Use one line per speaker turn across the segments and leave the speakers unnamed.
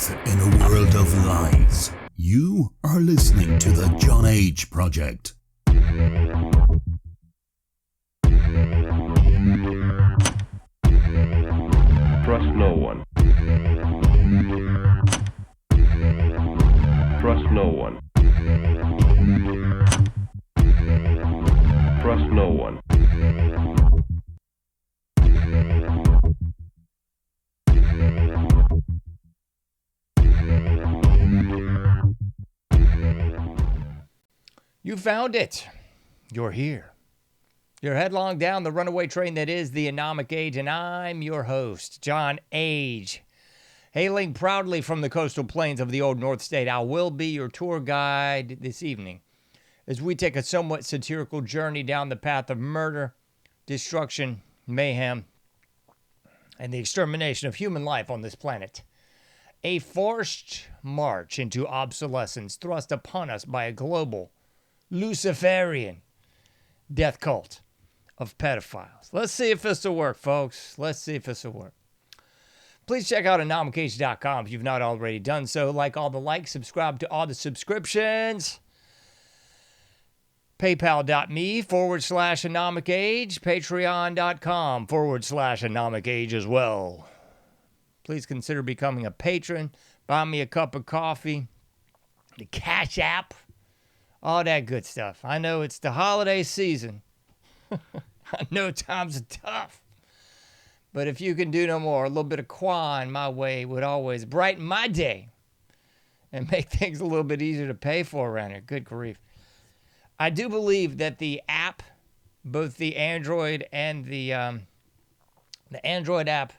truth in a world of lies. You are listening to the John H. Project.
Trust no one. Trust no one. Trust no one.
You found it. You're here. You're headlong down the runaway train that is the Anomic Age, and I'm your host, John H. Hailing proudly from the coastal plains of the Old North State, I will be your tour guide this evening as we take a somewhat satirical journey down the path of murder, destruction, mayhem, and the extermination of human life on this planet. A forced march into obsolescence thrust upon us by a global, Luciferian death cult of pedophiles. Let's see if this will work, folks. Let's see if this will work. Please check out anomicage.com if you've not already done so. Like all the likes, subscribe to all the subscriptions. PayPal.me/anomicage, Patreon.com/anomicage as well. Please consider becoming a patron. Buy me a cup of coffee. The Cash App. All that good stuff. I know it's the holiday season. I know times are tough. But if you can do no more, a little bit of Quan my way would always brighten my day and make things a little bit easier to pay for around here. Good grief. I do believe that the app, both the Android and the Android app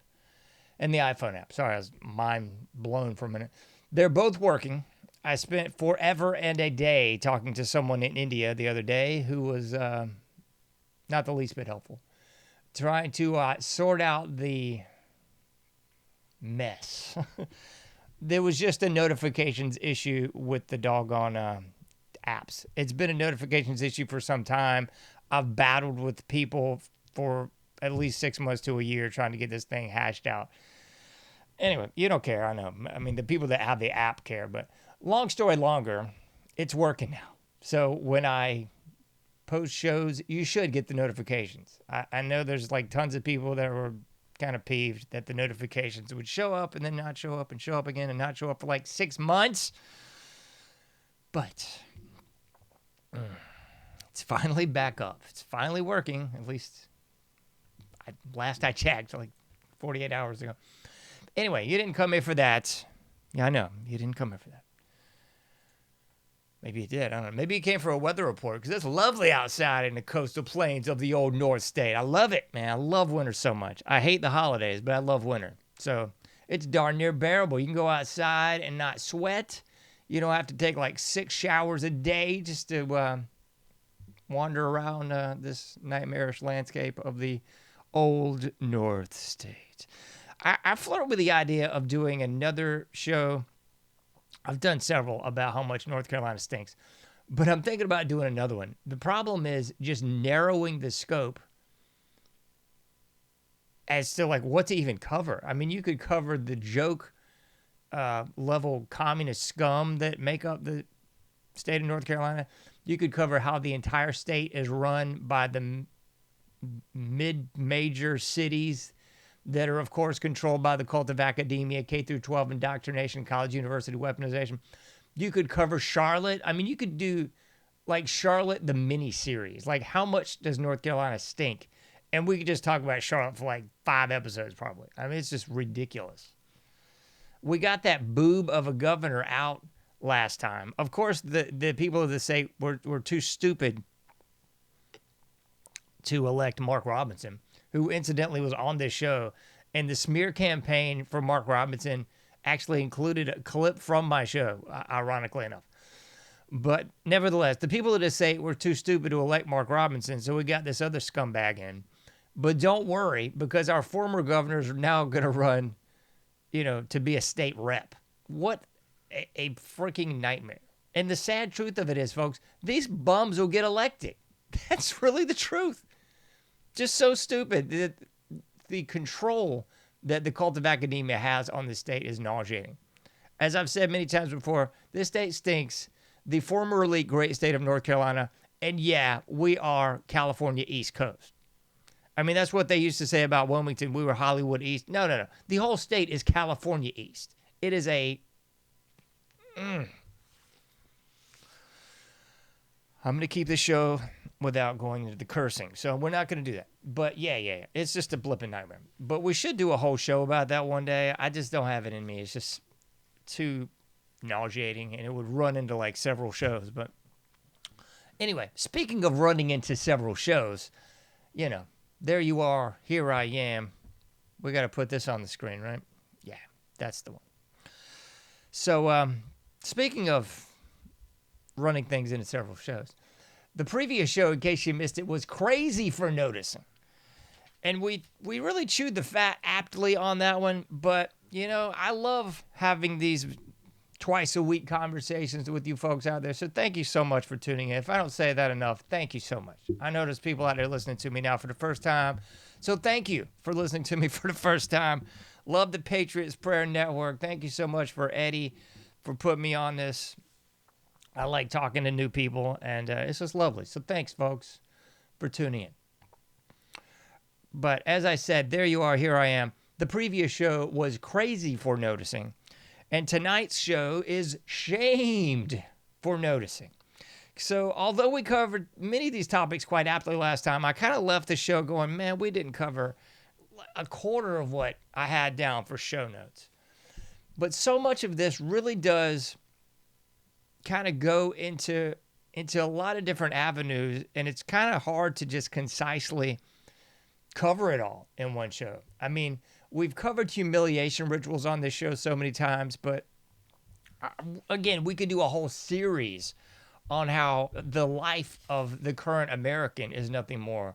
and the iPhone app. Sorry, I was mind blown for a minute. They're both working. I spent forever and a day talking to someone in India the other day who was not the least bit helpful, trying to sort out the mess. There was just a notifications issue with the doggone apps. It's been a notifications issue for some time. I've battled with people for at least 6 months to a year trying to get this thing hashed out. Anyway, you don't care, I know. I mean, the people that have the app care, but long story longer, it's working now. So when I post shows, you should get the notifications. I know there's like tons of people that were kind of peeved that the notifications would show up and then not show up and show up again and not show up for like 6 months. But it's finally back up. It's finally working, at least last I checked, like 48 hours ago. Anyway, you didn't come here for that. Yeah, I know. You didn't come here for that. Maybe you did. I don't know. Maybe you came for a weather report because it's lovely outside in the coastal plains of the Old North State. I love it, man. I love winter so much. I hate the holidays, but I love winter. So it's darn near bearable. You can go outside and not sweat. You don't have to take like 6 showers a day just to wander around this nightmarish landscape of the Old North State. I flirt with the idea of doing another show. I've done several about how much North Carolina stinks, but I'm thinking about doing another one. The problem is just narrowing the scope as to like what to even cover. I mean, you could cover the joke level communist scum that make up the state of North Carolina. You could cover how the entire state is run by the mid-major cities that are, of course, controlled by the cult of academia, K through 12 indoctrination, college, university weaponization. You could cover Charlotte. I mean, you could do like Charlotte, the mini series. Like, how much does North Carolina stink? And we could just talk about Charlotte for like 5 episodes, probably. I mean, it's just ridiculous. We got that boob of a governor out last time. Of course, the people of the state were too stupid to elect Mark Robinson, who incidentally was on this show, and the smear campaign for Mark Robinson actually included a clip from my show, ironically enough. But nevertheless, the people of the state were too stupid to elect Mark Robinson, so we got this other scumbag in. But don't worry, because our former governors are now going to run, to be a state rep. What a freaking nightmare. And the sad truth of it is, folks, these bums will get elected. That's really the truth. Just so stupid. The control that the cult of academia has on the state is nauseating. As I've said many times before, this state stinks. The formerly great state of North Carolina. And yeah, we are California East Coast. I mean, that's what they used to say about Wilmington. We were Hollywood East. No. The whole state is California East. It is a... I'm going to keep this show without going into the cursing. So we're not going to do that. But yeah. It's just a blipping nightmare. But we should do a whole show about that one day. I just don't have it in me. It's just too nauseating, and it would run into like several shows. But anyway, speaking of running into several shows, you know, there you are, here I am. We got to put this on the screen, right? Yeah, that's the one. So, speaking of running things into several shows, the previous show, in case you missed it, was Crazy for Noticing. And we really chewed the fat aptly on that one, but, you know, I love having these twice-a-week conversations with you folks out there, so thank you so much for tuning in. If I don't say that enough, thank you so much. I know there's people out there listening to me now for the first time, so thank you for listening to me for the first time. Love the Patriots Prayer Network. Thank you so much for Eddie for putting me on this. I like talking to new people, and it's just lovely. So thanks, folks, for tuning in. But as I said, there you are, here I am. The previous show was Crazy for Noticing. And tonight's show is Shamed for Noticing. So although we covered many of these topics quite aptly last time, I kind of left the show going, man, we didn't cover a quarter of what I had down for show notes. But so much of this really does kind of go into a lot of different avenues, and it's kind of hard to just concisely cover it all in one show. I mean, we've covered humiliation rituals on this show so many times, but again, we could do a whole series on how the life of the current American is nothing more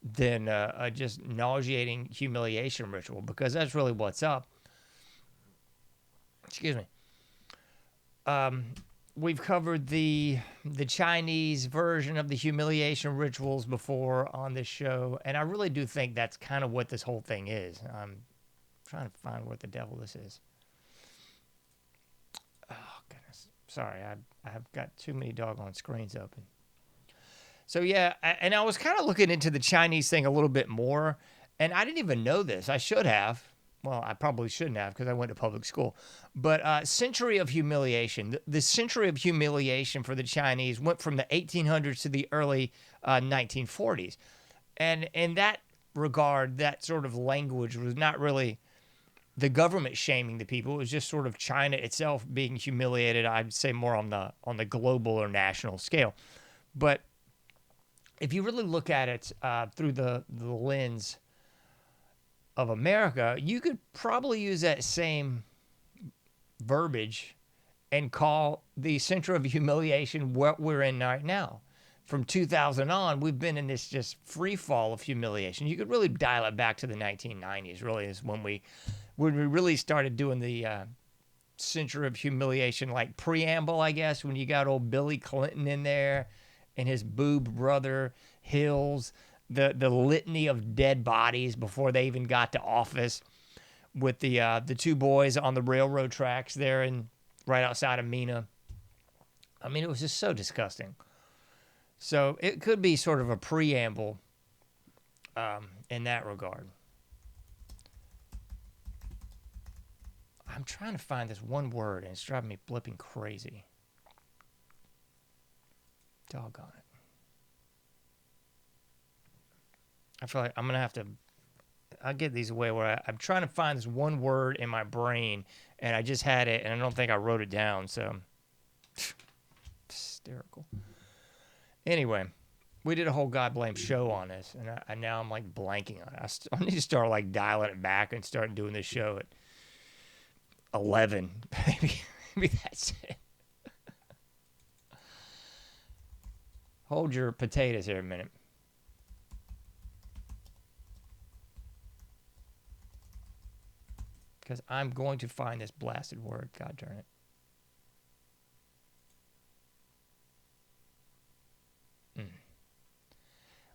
than a just nauseating humiliation ritual, because that's really what's up. Excuse me. We've covered the Chinese version of the humiliation rituals before on this show, and I really do think that's kind of what this whole thing is. I'm trying to find what the devil this is. Oh, goodness. Sorry, I've got too many doggone screens open. So, yeah, and I was kind of looking into the Chinese thing a little bit more, and I didn't even know this. I should have. Well, I probably shouldn't have because I went to public school. But century of humiliation. The century of humiliation for the Chinese went from the 1800s to the early 1940s. And in that regard, that sort of language was not really the government shaming the people. It was just sort of China itself being humiliated, I'd say more on the global or national scale. But if you really look at it through the lens of America, you could probably use that same verbiage and call the center of humiliation what we're in right now. From 2000 on, we've been in this just free fall of humiliation. You could really dial it back to the 1990s, really, is when we really started doing the center of humiliation, like preamble, I guess, when you got old Billy Clinton in there and his boob brother, Hills, the litany of dead bodies before they even got to office, with the two boys on the railroad tracks there and right outside of Mina. I mean, it was just so disgusting. So it could be sort of a preamble in that regard. I'm trying to find this one word, and it's driving me flipping crazy. Doggone it. I feel like I'm going to have to... I'll get these away where I'm trying to find this one word in my brain, and I just had it, and I don't think I wrote it down, so... Hysterical. Anyway, we did a whole God blame show on this, and now I'm, like, blanking on it. I need to start, like, dialing it back and start doing this show at 11. Maybe that's it. Hold your potatoes here a minute. Because I'm going to find this blasted word. God darn it.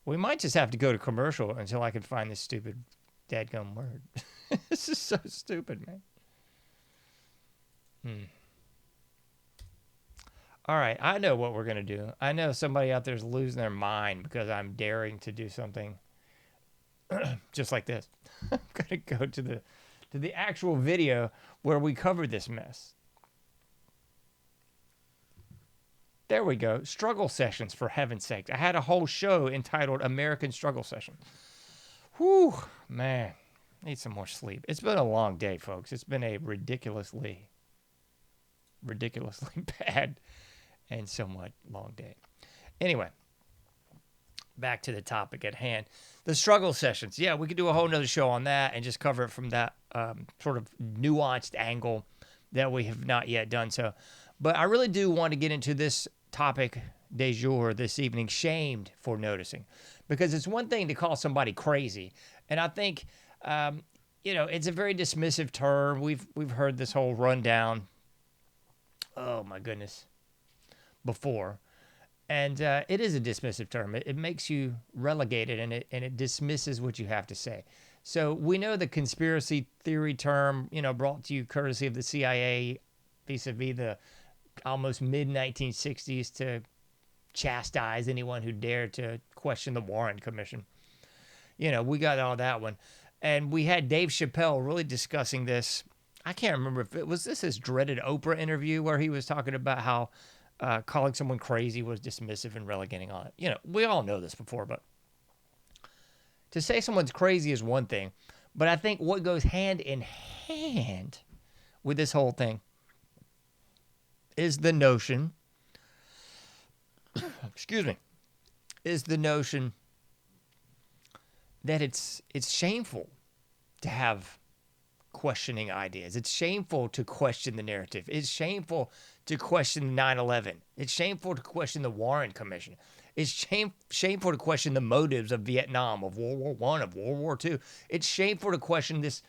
We might just have to go to commercial until I can find this stupid dadgum word. This is so stupid, man. All right, I know what we're going to do. I know somebody out there is losing their mind because I'm daring to do something just like this. I'm going to go to the actual video where we covered this mess. There we go. Struggle sessions, for heaven's sake. I had a whole show entitled American Struggle Session. Whew, man. Need some more sleep. It's been a long day, folks. It's been a ridiculously bad and somewhat long day. Anyway, back to the topic at hand. The struggle sessions. Yeah, we could do a whole nother show on that and just cover it from that sort of nuanced angle that we have not yet done so. But I really do want to get into this topic du jour this evening, shamed for noticing. Because it's one thing to call somebody crazy. And I think, it's a very dismissive term. We've heard this whole rundown, oh my goodness, before. And it is a dismissive term. It makes you relegated, and it dismisses what you have to say. So we know the conspiracy theory term, brought to you courtesy of the CIA vis-a-vis the almost mid-1960s to chastise anyone who dared to question the Warren Commission. We got all that one. And we had Dave Chappelle really discussing this. I can't remember if it was his dreaded Oprah interview where he was talking about how calling someone crazy was dismissive and relegating on it. We all know this before, but to say someone's crazy is one thing. But I think what goes hand in hand with this whole thing is the notion, is the notion that it's shameful to have questioning ideas. It's shameful to question the narrative. It's shameful to question 9/11. It's shameful to question the Warren Commission. It's shameful to question the motives of Vietnam, of World War I, of World War II. It's shameful to question this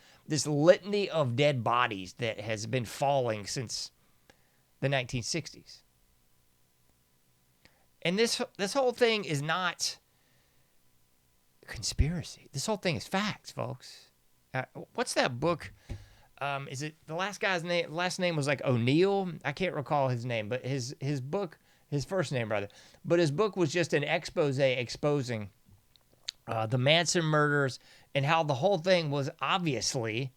litany of dead bodies that has been falling since the 1960s. And this whole thing is not conspiracy. This whole thing is facts, folks. What's that book? Is it the last guy's name? Last name was like O'Neill. I can't recall his name, but his book, his first name rather. But his book was just an expose exposing the Manson murders and how the whole thing was obviously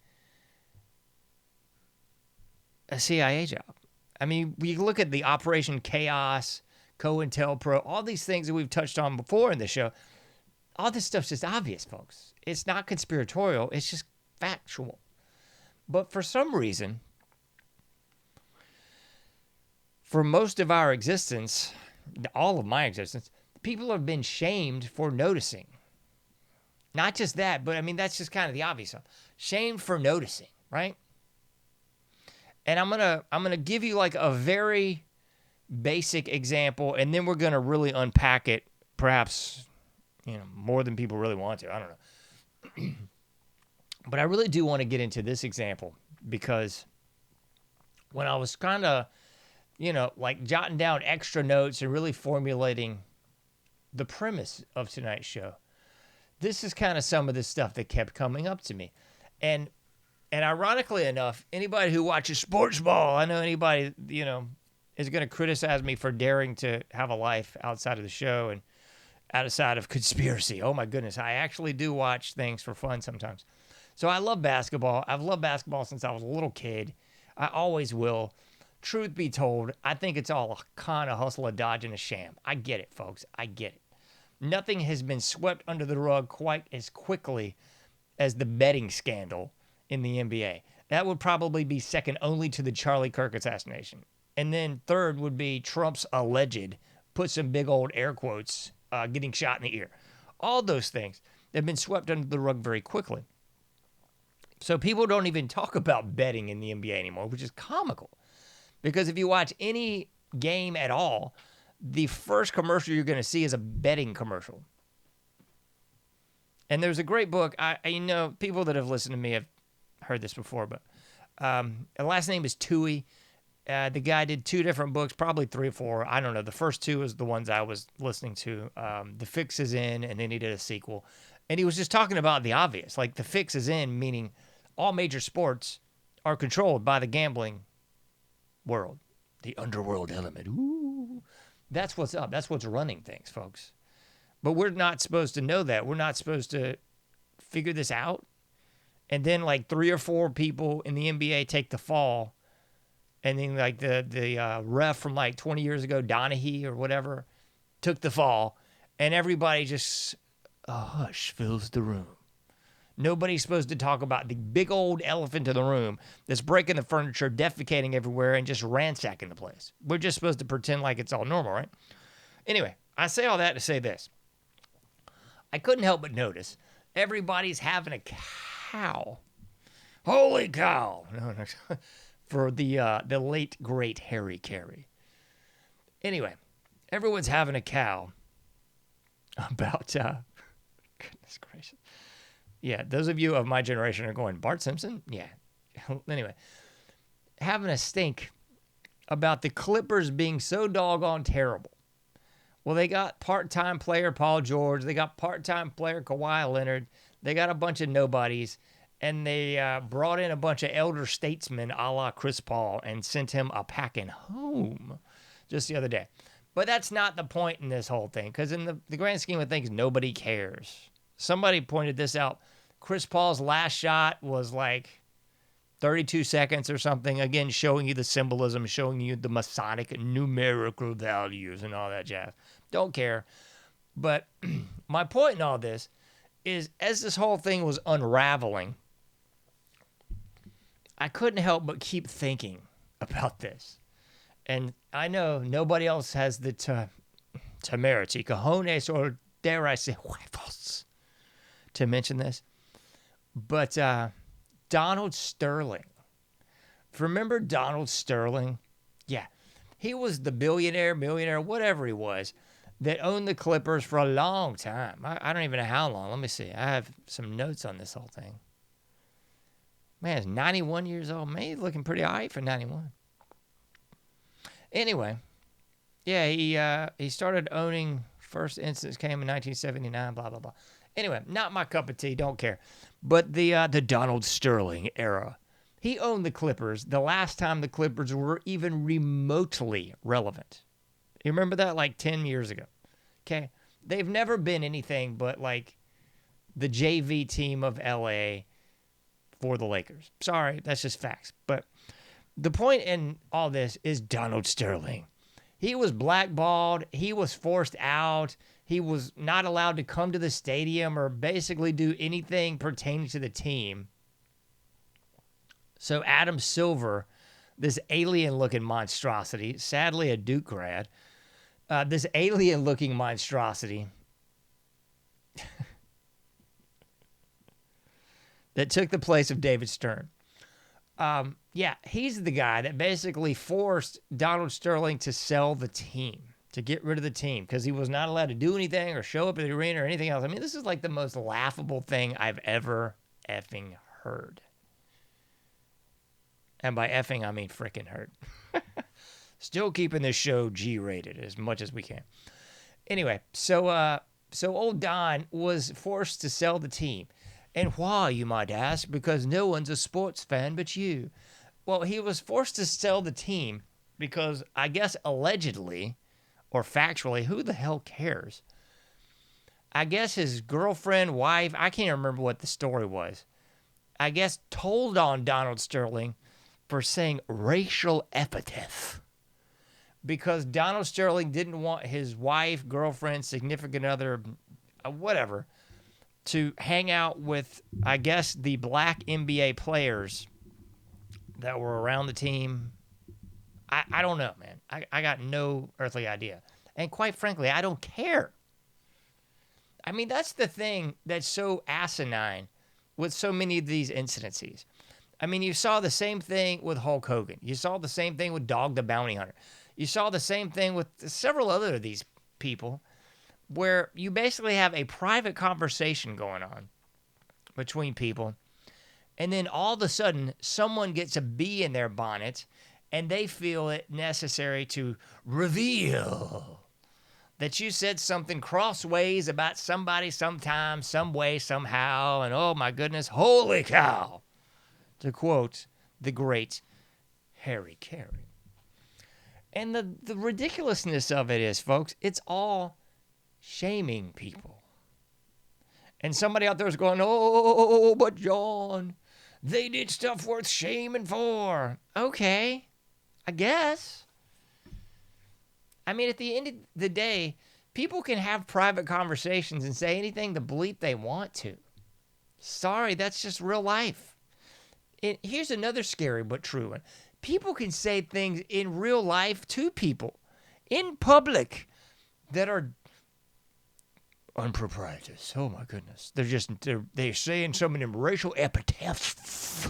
a CIA job. I mean, we look at the Operation Chaos, COINTELPRO, all these things that we've touched on before in the show. All this stuff's just obvious, folks. It's not conspiratorial. It's just factual. But for some reason, for most of our existence, all of my existence, people have been shamed for noticing. Not just that, but I mean, that's just kind of the obvious stuff. Shamed for noticing, right? And I'm gonna give you like a very basic example, and then we're gonna really unpack it, perhaps, more than people really want to. I don't know. But I really do want to get into this example because when I was kind of, like jotting down extra notes and really formulating the premise of tonight's show, this is kind of some of the stuff that kept coming up to me. And ironically enough, anybody who watches sports ball, I know anybody, is going to criticize me for daring to have a life outside of the show and outside of conspiracy. Oh my goodness, I actually do watch things for fun sometimes. So I love basketball. I've loved basketball since I was a little kid. I always will. Truth be told, I think it's all a con, a hustle, a dodge, and a sham. I get it, folks. I get it. Nothing has been swept under the rug quite as quickly as the betting scandal in the NBA. That would probably be second only to the Charlie Kirk assassination. And then third would be Trump's alleged, put some big old air quotes, getting shot in the ear. All those things have been swept under the rug very quickly. So people don't even talk about betting in the NBA anymore, which is comical. Because if you watch any game at all, the first commercial you're going to see is a betting commercial. And there's a great book. I people that have listened to me have heard this before, but the last name is Toohey. The guy did 2 different books, probably 3 or 4. I don't know. The first 2 is the ones I was listening to. The Fix is In, and then he did a sequel. And he was just talking about the obvious. Like, the fix is in, meaning all major sports are controlled by the gambling world, the underworld element. Ooh, that's what's up. That's what's running things, folks. But we're not supposed to know that. We're not supposed to figure this out. And then like 3 or 4 people in the NBA take the fall. And then like the ref from like 20 years ago, Donahue or whatever, took the fall. And everybody just, a hush fills the room. Nobody's supposed to talk about the big old elephant in the room that's breaking the furniture, defecating everywhere, and just ransacking the place. We're just supposed to pretend like it's all normal, right? Anyway, I say all that to say this. I couldn't help but notice everybody's having a cow. Holy cow! No. For the late, great Harry Carey. Anyway, everyone's having a cow about, goodness gracious. Yeah, those of you of my generation are going, Bart Simpson? Yeah. Anyway, having a stink about the Clippers being so doggone terrible. Well, they got part-time player Paul George. They got part-time player Kawhi Leonard. They got a bunch of nobodies. And they brought in a bunch of elder statesmen a la Chris Paul and sent him a packing home just the other day. But that's not the point in this whole thing, because in the grand scheme of things, nobody cares. Somebody pointed this out. Chris Paul's last shot was like 32 seconds or something. Again, showing you the symbolism, showing you the Masonic numerical values and all that jazz. Don't care. But my point in all this is, as this whole thing was unraveling, I couldn't help but keep thinking about this. And I know nobody else has the temerity, cojones, or dare I say, huevos, to mention this. But Donald Sterling. Remember Donald Sterling? Yeah. He was the millionaire, whatever he was, that owned the Clippers for a long time. I don't even know how long. Let me see. I have some notes on this whole thing. Man, he's 91 years old. Man, he's looking pretty all right for 91. Anyway, yeah, he started owning, first instance came in 1979, blah, blah, blah. Anyway, not my cup of tea, don't care. But the Donald Sterling era. He owned the Clippers the last time the Clippers were even remotely relevant. You remember that? Like 10 years ago. Okay? They've never been anything but like the JV team of LA for the Lakers. Sorry, that's just facts. But the point in all this is Donald Sterling. He was blackballed. He was forced out. He was not allowed to come to the stadium or basically do anything pertaining to the team. So Adam Silver, this alien-looking monstrosity, sadly a Duke grad, this alien-looking monstrosity that took the place of David Stern. Yeah, he's the guy that basically forced Donald Sterling to sell the team, to get rid of the team, because he was not allowed to do anything or show up at the arena or anything else. I mean, this is like the most laughable thing I've ever effing heard. And by effing, I mean frickin' heard. Still keeping this show G-rated as much as we can. Anyway, so old Don was forced to sell the team. And why, you might ask? Because no one's a sports fan but you. Well, he was forced to sell the team because I guess allegedly or factually, who the hell cares? I guess his girlfriend, wife, I can't remember what the story was, I guess told on Donald Sterling for saying racial epithets because Donald Sterling didn't want his wife, girlfriend, significant other, whatever, to hang out with, I guess, the black NBA players that were around the team. I don't know, man. I got no earthly idea. And quite frankly, I don't care. I mean, that's the thing that's so asinine with so many of these incidences. I mean, you saw the same thing with Hulk Hogan. You saw the same thing with Dog the Bounty Hunter. You saw the same thing with several other of these people where you basically have a private conversation going on between people, and then all of a sudden, someone gets a bee in their bonnet, and they feel it necessary to reveal that you said something crossways about somebody sometime, some way, somehow, and oh my goodness, holy cow, to quote the great Harry Carey. And the ridiculousness of it is, folks, it's all shaming people. And somebody out there is going, oh, but John, they did stuff worth shaming for. Okay, I guess. I mean, at the end of the day, people can have private conversations and say anything the bleep they want to. Sorry, that's just real life. Here's another scary but true one. People can say things in real life to people, in public, that are unproprietous. Oh my goodness. They're saying some of them racial epithets.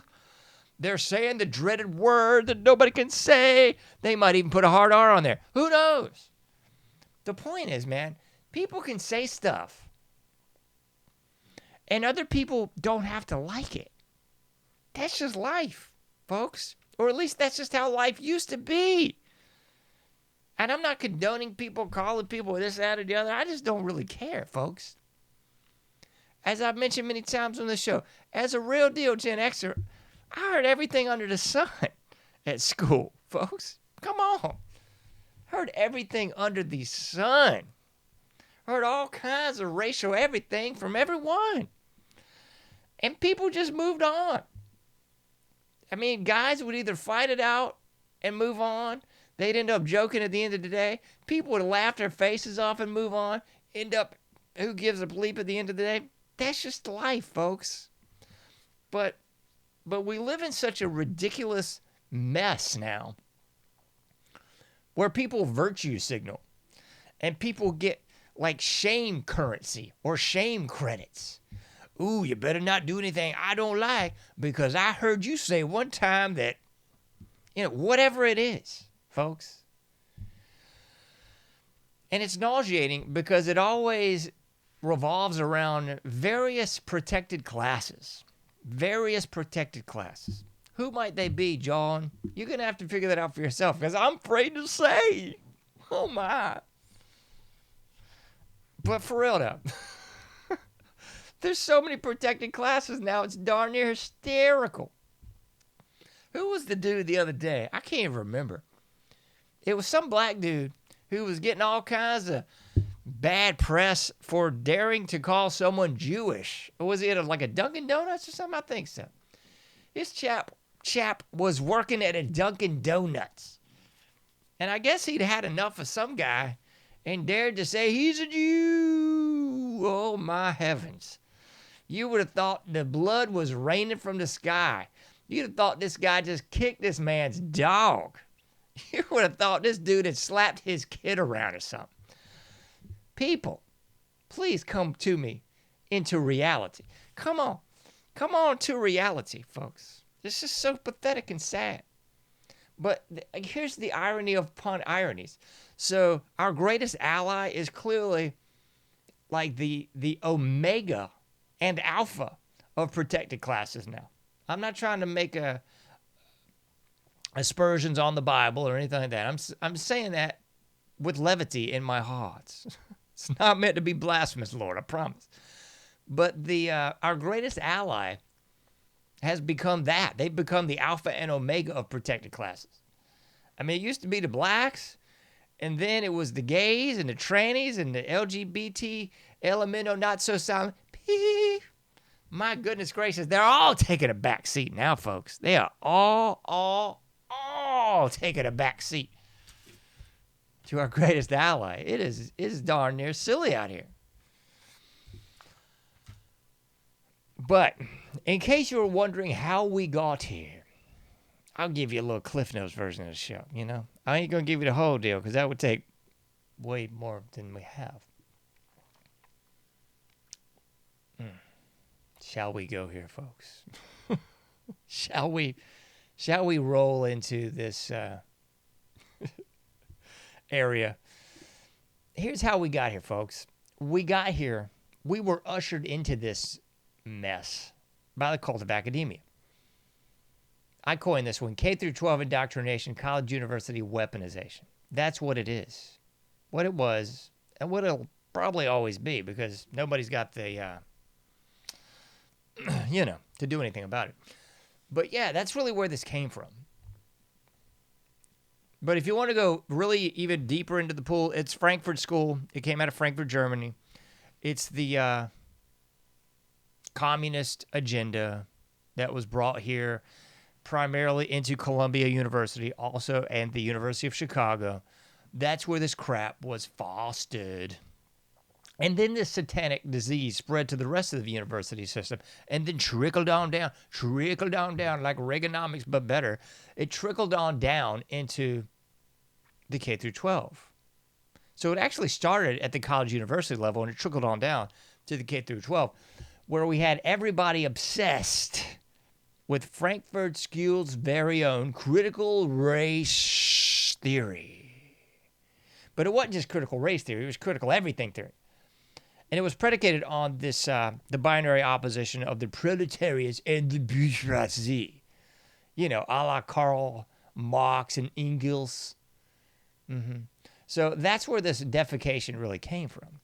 They're saying the dreaded word that nobody can say. They might even put a hard R on there. Who knows? The point is, man, people can say stuff. And other people don't have to like it. That's just life, folks. Or at least that's just how life used to be. And I'm not condoning people calling people this, that, or the other. I just don't really care, folks. As I've mentioned many times on the show, as a real deal Gen Xer, I heard everything under the sun at school, folks. Come on. Heard everything under the sun. Heard all kinds of racial everything from everyone. And people just moved on. I mean, guys would either fight it out and move on. They'd end up joking at the end of the day. People would laugh their faces off and move on. End up, who gives a bleep at the end of the day? That's just life, folks. But we live in such a ridiculous mess now where people virtue signal and people get like shame currency or shame credits. Ooh, you better not do anything I don't like because I heard you say one time that, whatever it is, folks. And it's nauseating because it always revolves around various protected classes. Various protected classes. Who might they be, John? You're going to have to figure that out for yourself because I'm afraid to say. Oh, my. But for real, though. There's so many protected classes now, it's darn near hysterical. Who was the dude the other day? I can't even remember. It was some black dude who was getting all kinds of bad press for daring to call someone Jewish. Or was it like a Dunkin' Donuts or something? I think so. This chap was working at a Dunkin' Donuts. And I guess he'd had enough of some guy and dared to say he's a Jew. Oh, my heavens. You would have thought the blood was raining from the sky. You'd have thought this guy just kicked this man's dog. You would have thought this dude had slapped his kid around or something. People, please come to me into reality. Come on to reality, folks. This is so pathetic and sad. But here's the irony upon ironies. So our greatest ally is clearly like the omega and alpha of protected classes now. I'm not trying to make aspersions on the Bible or anything like that. I'm saying that with levity in my heart. It's not meant to be blasphemous, Lord, I promise. But our greatest ally has become that. They've become the alpha and omega of protected classes. I mean, it used to be the blacks, and then it was the gays and the trannies and the LGBT elemento not so silent. My goodness gracious, they're all taking a back seat now, folks. They are all taking a back seat to our greatest ally. It is darn near silly out here. But in case you were wondering how we got here, I'll give you a little Cliff Notes version of the show, I ain't going to give you the whole deal because that would take way more than we have. Shall we go here, folks? Shall we roll into this area? Here's how we got here, folks. We were ushered into this mess by the cult of academia. I coined this one, K through 12 indoctrination, college university weaponization. That's what it is. What it was, and what it'll probably always be, because nobody's got the to do anything about it. But yeah, that's really where this came from. But if you want to go really even deeper into the pool, it's Frankfurt School. It came out of Frankfurt, Germany. It's the communist agenda that was brought here primarily into Columbia University, also, and the University of Chicago. That's where this crap was fostered. And then this satanic disease spread to the rest of the university system and then trickled on down like Reaganomics, but better. It trickled on down into the K through 12. So it actually started at the college university level and it trickled on down to the K through 12, where we had everybody obsessed with Frankfurt School's very own critical race theory. But it wasn't just critical race theory, it was critical everything theory. And it was predicated on this the binary opposition of the proletariats and the bourgeoisie. You know, a la Karl Marx and Engels. So that's where this defecation really came from.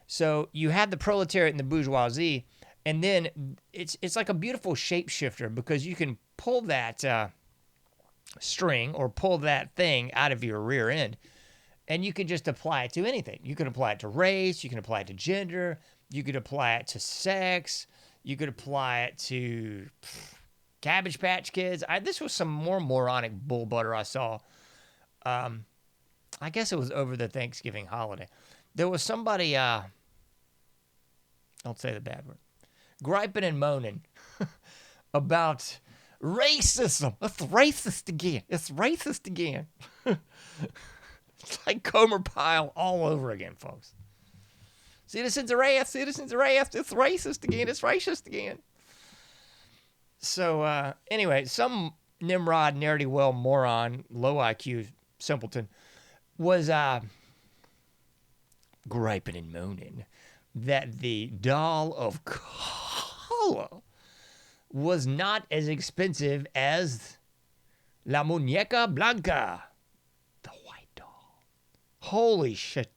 So you had the proletariat and the bourgeoisie, and then it's like a beautiful shapeshifter because you can pull that string or pull that thing out of your rear end, and you can just apply it to anything. You can apply it to race, you can apply it to gender, you could apply it to sex, you could apply it to Cabbage Patch Kids. This was some more moronic bull butter I saw. I guess it was over the Thanksgiving holiday. There was somebody, don't say the bad word, griping and moaning about racism. It's racist again. It's racist again. It's like Comer Pyle all over again, folks. Citizens arrest, citizens arrest. It's racist again. It's racist again. So anyway, some Nimrod, ne'er-do-well moron, low IQ simpleton was griping and moaning that the doll of color was not as expensive as La Muñeca Blanca, the white doll. Holy shit.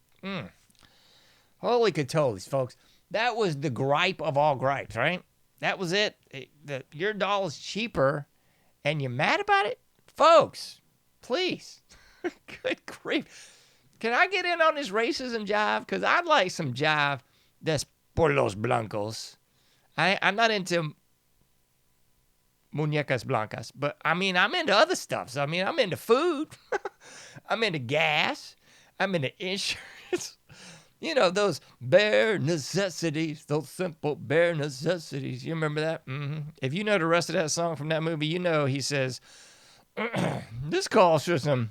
Holy catoles, folks. That was the gripe of all gripes, right? That was it. Your doll is cheaper and you're mad about it? Folks, please. Good grief. Can I get in on this racism jive? Because I'd like some jive that's por los blancos. I'm not into muñecas blancas, but I mean, I'm into other stuff. So, I mean, I'm into food. I'm into gas. I'm into insurance. You know, those bare necessities, those simple bare necessities. You remember that? If you know the rest of that song from that movie, you know he says, this calls for some...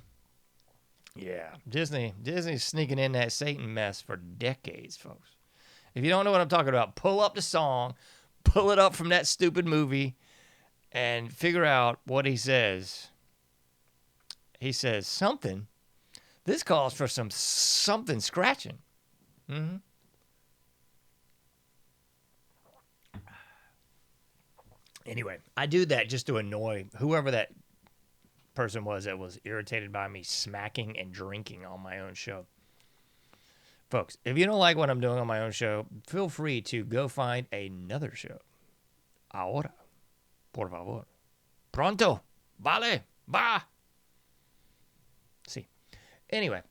Yeah, Disney's sneaking in that Satan mess for decades, folks. If you don't know what I'm talking about, pull up the song, pull it up from that stupid movie, and figure out what he says. He says something. This calls for something scratching. Anyway, I do that just to annoy whoever that person was that was irritated by me smacking and drinking on my own show. Folks, if you don't like what I'm doing on my own show, feel free to go find another show. Ahora. Por favor. Pronto. Vale. Va. See. Anyway.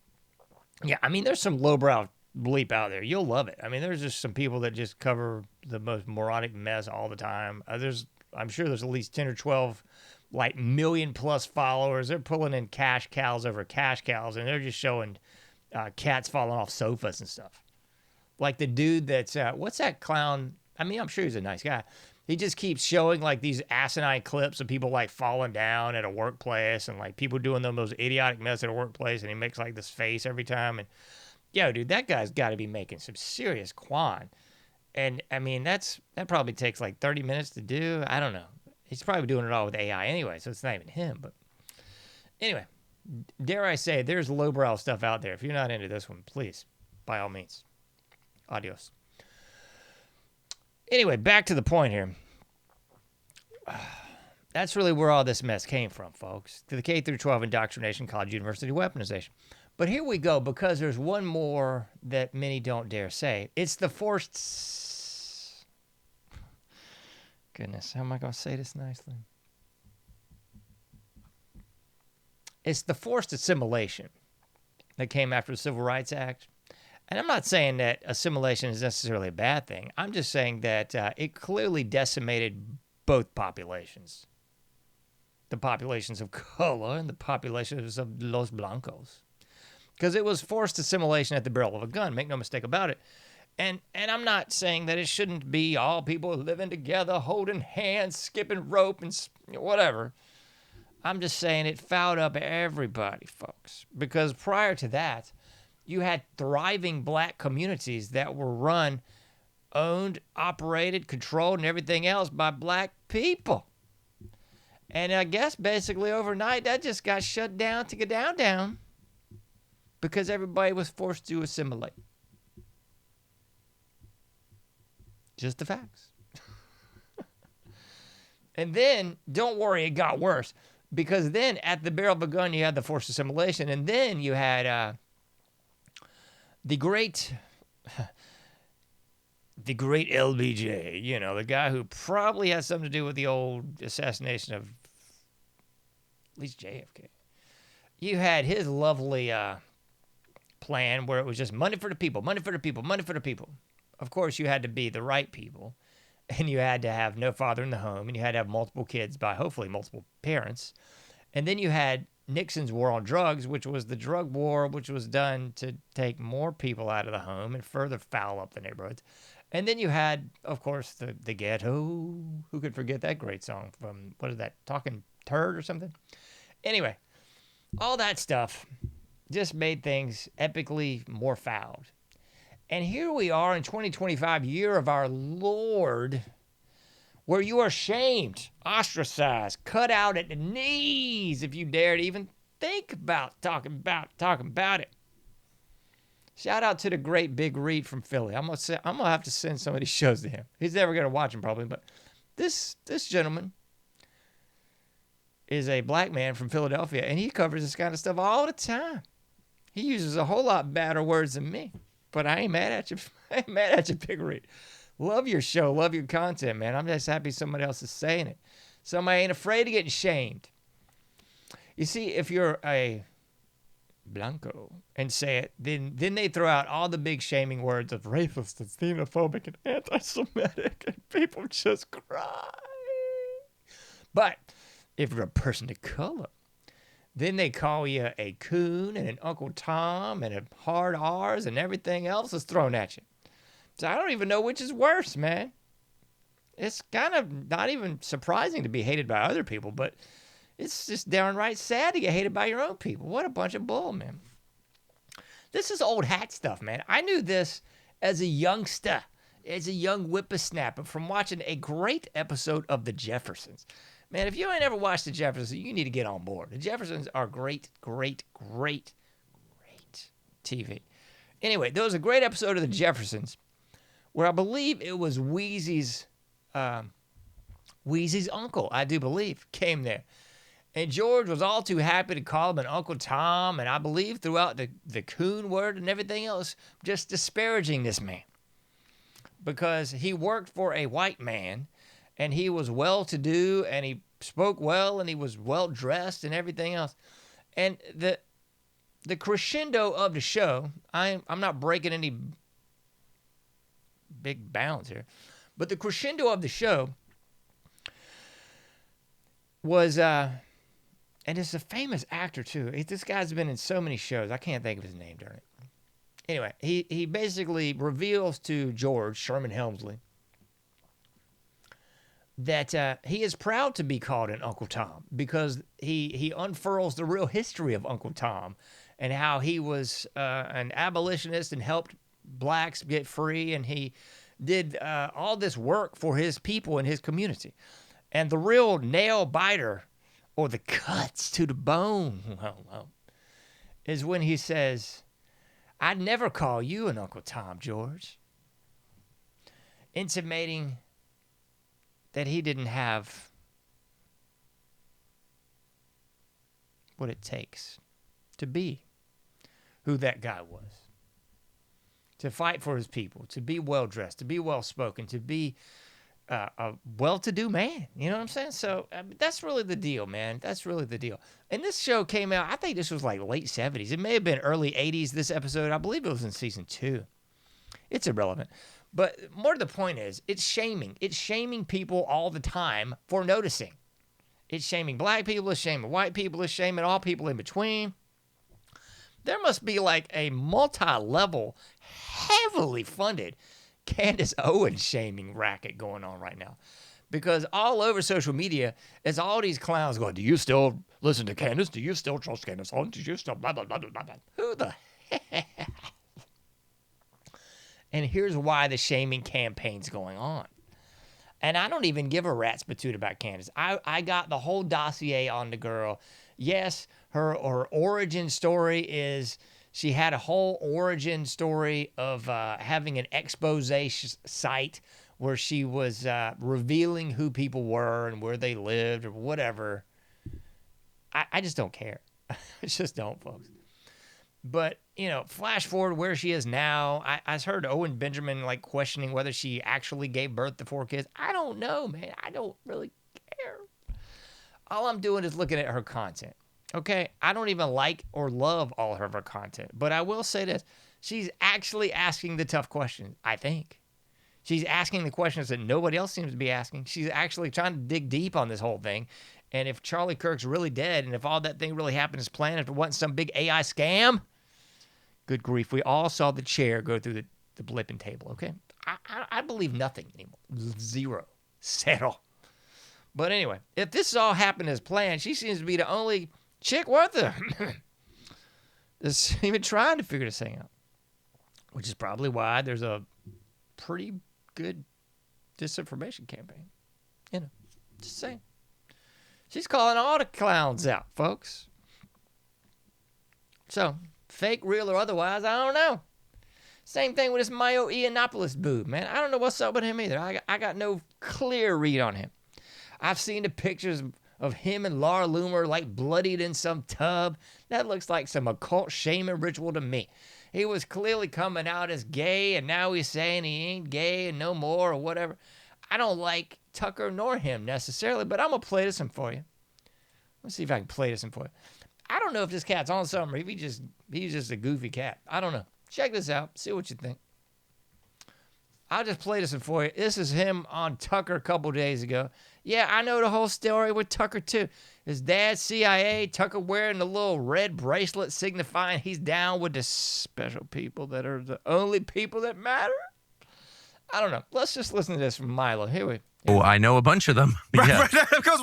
Yeah, I mean, there's some lowbrow bleep out there. You'll love it. I mean, there's just some people that just cover the most moronic mess all the time. I'm sure there's at least 10 or 12 like million plus followers. They're pulling in cash cows over cash cows, and they're just showing cats falling off sofas and stuff. Like the dude that's, what's that clown? I mean, I'm sure he's a nice guy. He just keeps showing like these asinine clips of people like falling down at a workplace and like people doing the most idiotic mess at a workplace, and he makes like this face every time. And yo, dude, that guy's got to be making some serious quan. And I mean, that probably takes like 30 minutes to do. I don't know. He's probably doing it all with AI anyway, so it's not even him. But anyway, dare I say, there's lowbrow stuff out there. If you're not into this one, please, by all means. Adios. Anyway, back to the point here. That's really where all this mess came from, folks. To the K through 12 indoctrination, college, university weaponization. But here we go, because there's one more that many don't dare say. It's the forced... Goodness, how am I going to say this nicely? It's the forced assimilation that came after the Civil Rights Act. And I'm not saying that assimilation is necessarily a bad thing. I'm just saying that it clearly decimated both populations. The populations of color and the populations of Los Blancos. Because it was forced assimilation at the barrel of a gun. Make no mistake about it. And I'm not saying that it shouldn't be all people living together, holding hands, skipping rope, and whatever. I'm just saying it fouled up everybody, folks. Because prior to that, you had thriving black communities that were run, owned, operated, controlled, and everything else by black people. And I guess basically overnight, that just got shut down to get down because everybody was forced to assimilate. Just the facts. And then, don't worry, it got worse. Because then, at the barrel of a gun, you had the forced assimilation. And then you had the great LBJ, the guy who probably has something to do with the old assassination of at least JFK. You had his lovely plan where it was just money for the people, money for the people, money for the people. Of course, you had to be the right people, and you had to have no father in the home, and you had to have multiple kids by hopefully multiple parents. And then you had Nixon's war on drugs, which was the drug war, which was done to take more people out of the home and further foul up the neighborhoods. And then you had, of course, the ghetto. Who could forget that great song from, what is that, Talking Turd or something? Anyway, all that stuff just made things epically more fouled. And here we are in 2025, year of our Lord, where you are shamed, ostracized, cut out at the knees if you dare to even think about talking about it. Shout out to the great Big Reed from Philly. I'm gonna have to send some of these shows to him. He's never gonna watch them probably, but this gentleman is a black man from Philadelphia, and he covers this kind of stuff all the time. He uses a whole lot better words than me, but I ain't mad at you. I ain't mad at you, Big Reed. Love your show. Love your content, man. I'm just happy somebody else is saying it. Somebody ain't afraid of getting shamed. You see, if you're a Blanco and say it, then they throw out all the big shaming words of racist and xenophobic and anti-Semitic, and people just cry. But if you're a person of color, then they call you a coon and an Uncle Tom and a hard R's and everything else is thrown at you. So I don't even know which is worse, man. It's kind of not even surprising to be hated by other people, but it's just downright sad to get hated by your own people. What a bunch of bull, man. This is old hat stuff, man. I knew this as a youngster, as a young whippersnapper from watching a great episode of The Jeffersons. Man, if you ain't ever watched The Jeffersons, you need to get on board. The Jeffersons are great, great, great, great TV. Anyway, there was a great episode of The Jeffersons where I believe it was Wheezy's uncle, I do believe, came there. And George was all too happy to call him an Uncle Tom, and I believe throughout the coon word and everything else, just disparaging this man. Because he worked for a white man, and he was well-to-do, and he spoke well, and he was well-dressed and everything else. And the crescendo of the show, I'm not breaking any big bounds here, but the crescendo of the show was, and it's a famous actor too. This guy's been in so many shows, I can't think of his name during it. Anyway, he basically reveals to George, Sherman Helmsley, that he is proud to be called an Uncle Tom because he unfurls the real history of Uncle Tom and how he was an abolitionist and helped blacks get free, and he did all this work for his people and his community. And the real nail biter, or the cuts to the bone, is when he says, "I'd never call you an Uncle Tom, George," intimating that he didn't have what it takes to be who that guy was. To fight for his people, to be well-dressed, to be well-spoken, to be a well-to-do man. You know what I'm saying? So that's really the deal, man. That's really the deal. And this show came out, I think this was like late 70s. It may have been early 80s, this episode. I believe it was in season 2. It's irrelevant. But more to the point is, it's shaming. It's shaming people all the time for noticing. It's shaming black people, it's shaming white people, it's shaming all people in between. There must be like a multi-level, heavily funded Candace Owens shaming racket going on right now. Because all over social media, it's all these clowns going, do you still listen to Candace? Do you still trust Candace Owens? Do you still blah, blah, blah, blah, blah. Who the hell? And here's why the shaming campaign's going on. And I don't even give a rat's patoot about Candace. I got the whole dossier on the girl. Yes, her origin story is she had a whole origin story of having an expose site where she was revealing who people were and where they lived or whatever. I just don't care. I just don't, folks. But, you know, flash forward where she is now. I heard Owen Benjamin, like, questioning whether she actually gave birth to 4 kids. I don't know, man. I don't really care. All I'm doing is looking at her content. Okay? I don't even like or love all of her content. But I will say this. She's actually asking the tough questions, I think. She's asking the questions that nobody else seems to be asking. She's actually trying to dig deep on this whole thing. And if Charlie Kirk's really dead, and if all that thing really happened as planned, if it wasn't some big AI scam, good grief, we all saw the chair go through the blipping table, okay? I believe nothing anymore. Zero. Settle. But anyway, if this all happened as planned, she seems to be the only chick worth it that's even trying to figure this thing out. Which is probably why there's a pretty good disinformation campaign. You know, just saying. She's calling all the clowns out, folks. So, fake, real, or otherwise, I don't know. Same thing with this Mayo Yiannopoulos boob, man. I don't know what's up with him either. I got no clear read on him. I've seen the pictures of him and Laura Loomer like bloodied in some tub. That looks like some occult shaman ritual to me. He was clearly coming out as gay, and now he's saying he ain't gay and no more or whatever. I don't like Tucker nor him necessarily, but I'm going to play this one for you. Let's see if I can play this one for you. I don't know if this cat's on something or if he's just a goofy cat. I don't know. Check this out. See what you think. I'll just play this one for you. This is him on Tucker a couple days ago. Yeah, I know the whole story with Tucker too. His dad's CIA, Tucker wearing the little red bracelet signifying he's down with the special people that are the only people that matter. I don't know. Let's just listen to this from Milo. Here we
Oh, I know a bunch of them. Yeah.
Right, of course,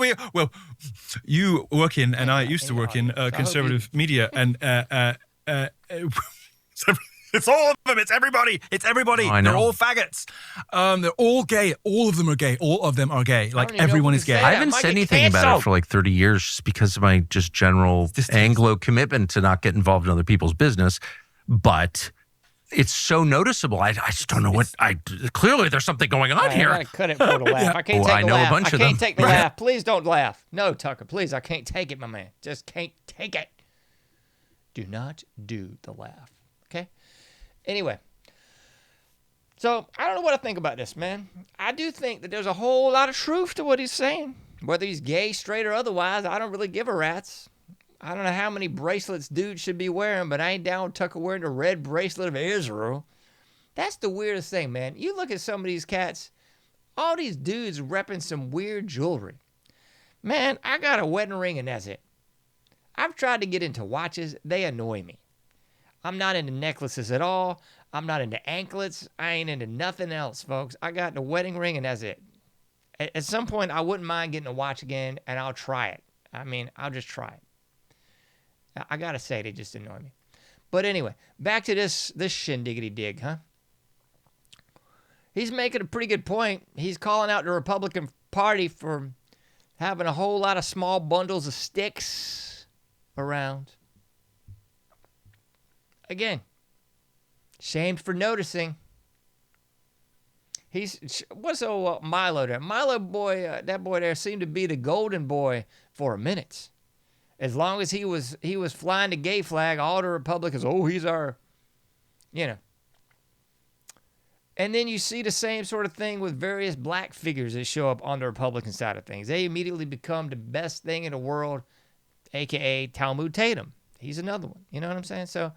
you work in, and I used to work in conservative media, and it's all of them. It's everybody. It's everybody.
Oh, I know.
They're all faggots. They're all gay. All of them are gay. All of them are gay. Like everyone is gay.
I haven't said anything about it for like 30 years just because of my just general Anglo commitment to not get involved in other people's business. But it's so noticeable. I just don't know what. Clearly, there's something going on here.
I gotta cut it for the laugh. I can't take
I know
laugh.
a bunch of
I can't
them.
take the laugh. Please don't laugh. No, Tucker. Please, I can't take it, my man. Just can't take it. Do not do the laugh. Okay. Anyway. So I don't know what I think about this, man. I do think that there's a whole lot of truth to what he's saying. Whether he's gay, straight, or otherwise, I don't really give a rat's. I don't know how many bracelets dudes should be wearing, but I ain't down with Tucker wearing the red bracelet of Israel. That's the weirdest thing, man. You look at some of these cats, all these dudes repping some weird jewelry. Man, I got a wedding ring and that's it. I've tried to get into watches. They annoy me. I'm not into necklaces at all. I'm not into anklets. I ain't into nothing else, folks. I got the wedding ring and that's it. At some point, I wouldn't mind getting a watch again, and I'll try it. I mean, I'll just try it. I gotta say, they just annoy me. But anyway, back to this shindiggity dig, huh? He's making a pretty good point. He's calling out the Republican Party for having a whole lot of small bundles of sticks around. Again, shamed for noticing. What's old Milo there? Milo boy, that boy there seemed to be the golden boy for a minute. As long as he was flying the gay flag, all the Republicans, he's our, And then you see the same sort of thing with various black figures that show up on the Republican side of things. They immediately become the best thing in the world, a.k.a. Talmud Tatum. He's another one. You know what I'm saying? So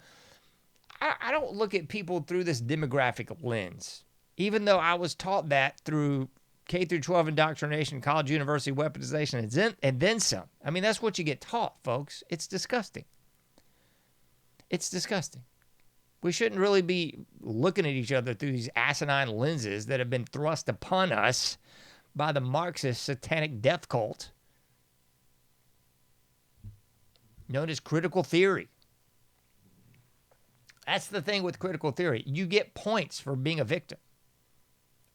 I don't look at people through this demographic lens, even though I was taught that through K through 12 indoctrination, college, university weaponization, and then some. I mean, that's what you get taught, folks. It's disgusting. It's disgusting. We shouldn't really be looking at each other through these asinine lenses that have been thrust upon us by the Marxist satanic death cult known as critical theory. That's the thing with critical theory. You get points for being a victim.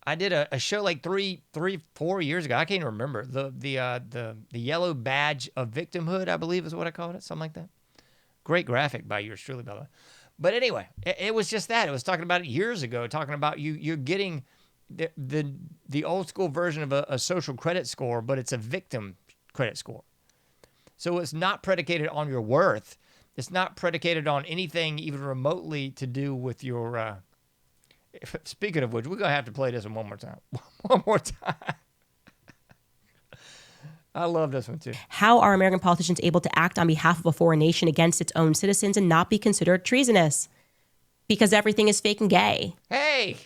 I did a show like 4 years ago. I can't even remember. The yellow badge of victimhood, I believe is what I called it. Something like that. Great graphic by yours truly, by the way. But anyway, it was just that. It was talking about it years ago, talking about you're getting the old school version of a social credit score, but it's a victim credit score. So it's not predicated on your worth. It's not predicated on anything even remotely to do with your... Speaking of which, we're going to have to play this one more time. One more time. I love this one, too.
How are American politicians able to act on behalf of a foreign nation against its own citizens and not be considered treasonous? Because everything is fake and gay.
Hey!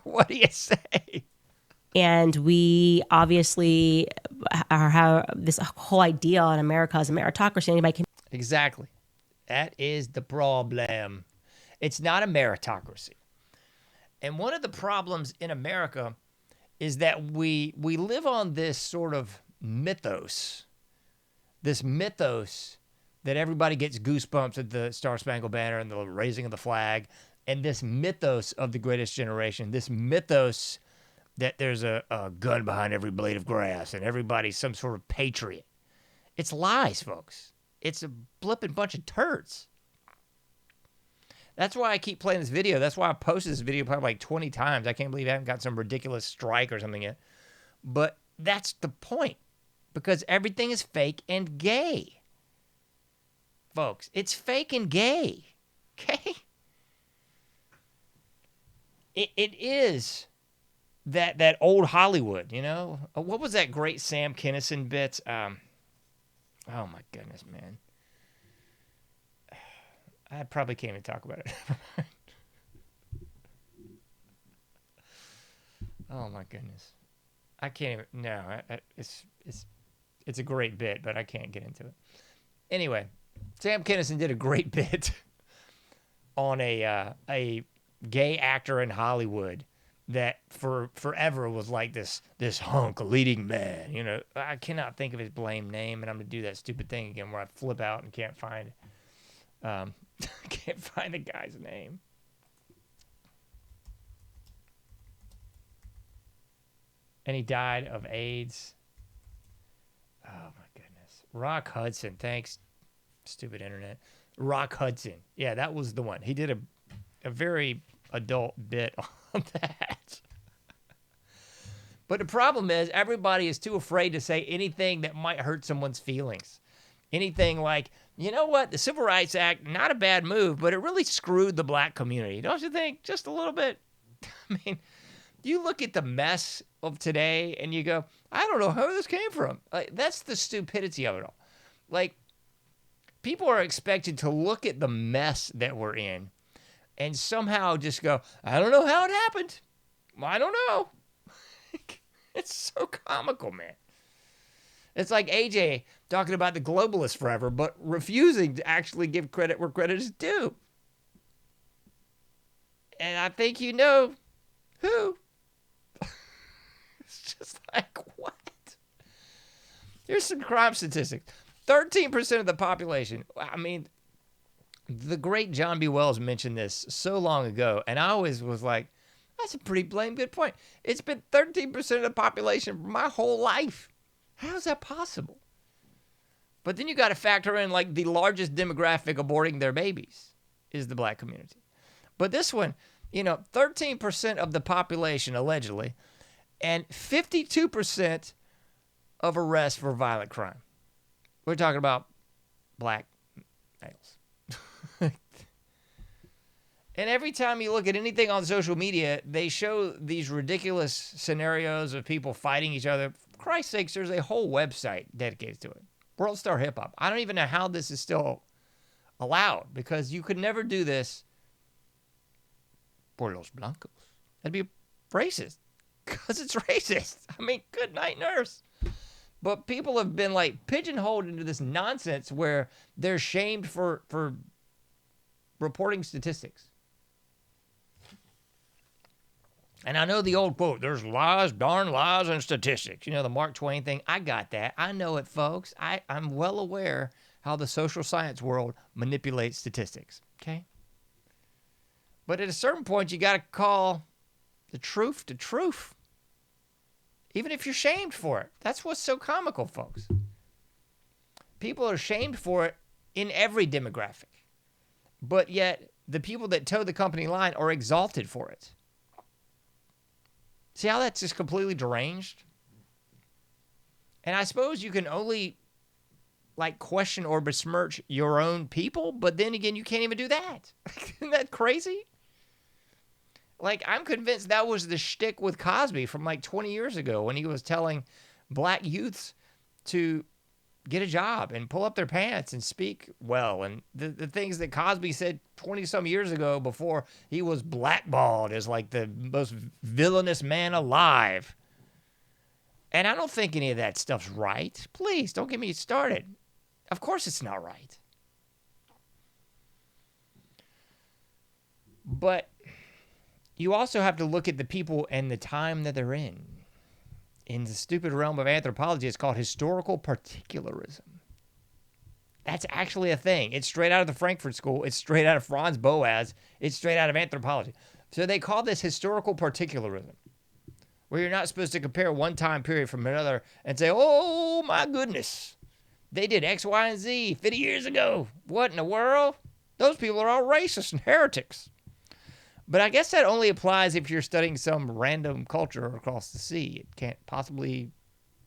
What do you say?
And we obviously have this whole idea in America as a meritocracy. Anybody can...
Exactly. That is the problem. It's not a meritocracy. And one of the problems in America is that we live on this sort of mythos, that everybody gets goosebumps at the Star Spangled Banner and the raising of the flag, and this mythos of the greatest generation, this mythos that there's a gun behind every blade of grass and everybody's some sort of patriot. It's lies, folks. It's a blipping bunch of turds. That's why I keep playing this video. That's why I posted this video probably like 20 times. I can't believe I haven't got some ridiculous strike or something yet. But that's the point. Because everything is fake and gay. Folks, it's fake and gay. Okay? It is that old Hollywood, you know? What was that great Sam Kinison bit? Oh my goodness, man. I probably can't even talk about it. Oh my goodness, I can't even. No, it's a great bit, but I can't get into it. Anyway, Sam Kinison did a great bit on a gay actor in Hollywood that forever was like this hunk leading man. You know, I cannot think of his blame name, and I'm gonna do that stupid thing again where I flip out and can't find it. Can't find the guy's name. And he died of AIDS. Oh my goodness. Rock Hudson. Thanks, stupid internet. Rock Hudson. Yeah, that was the one. He did a very adult bit on that. But the problem is everybody is too afraid to say anything that might hurt someone's feelings. Anything like, you know what, the Civil Rights Act, not a bad move, but it really screwed the black community. Don't you think? Just a little bit. I mean, you look at the mess of today and you go, I don't know how this came from. Like, that's the stupidity of it all. Like, people are expected to look at the mess that we're in and somehow just go, I don't know how it happened. I don't know. It's so comical, man. It's like AJ talking about the globalists forever, but refusing to actually give credit where credit is due. And I think you know who. It's just like, what? Here's some crime statistics. 13% of the population. I mean, the great John B. Wells mentioned this so long ago, and I always was like, that's a pretty blame good point. It's been 13% of the population for my whole life. How is that possible? But then you got to factor in like the largest demographic aborting their babies is the black community. But this one, 13% of the population allegedly, and 52% of arrests for violent crime. We're talking about black males. And every time you look at anything on social media, they show these ridiculous scenarios of people fighting each other. For Christ's sakes, there's a whole website dedicated to it. World Star Hip Hop. I don't even know how this is still allowed, because you could never do this por los blancos. That'd be racist, because it's racist. I mean, good night, nurse. But people have been like pigeonholed into this nonsense where they're shamed for reporting statistics. And I know the old quote, there's lies, darn lies, and statistics. You know, the Mark Twain thing. I got that. I know it, folks. I'm well aware how the social science world manipulates statistics, okay? But at a certain point, you got to call the truth to truth, even if you're shamed for it. That's what's so comical, folks. People are shamed for it in every demographic, but yet the people that toe the company line are exalted for it. See how that's just completely deranged? And I suppose you can only like question or besmirch your own people, but then again, you can't even do that. Isn't that crazy? Like, I'm convinced that was the shtick with Cosby from like 20 years ago when he was telling black youths to get a job and pull up their pants and speak well. And the things that Cosby said 20-some years ago before he was blackballed as like the most villainous man alive. And I don't think any of that stuff's right. Please, don't get me started. Of course it's not right. But you also have to look at the people and the time that they're in. In the stupid realm of anthropology, it's called historical particularism. That's actually a thing. It's straight out of the Frankfurt School. It's straight out of Franz Boas. It's straight out of anthropology. So they call this historical particularism, where you're not supposed to compare one time period from another and say, oh, my goodness, they did X, Y, and Z 50 years ago. What in the world? Those people are all racist and heretics. But I guess that only applies if you're studying some random culture across the sea. It can't possibly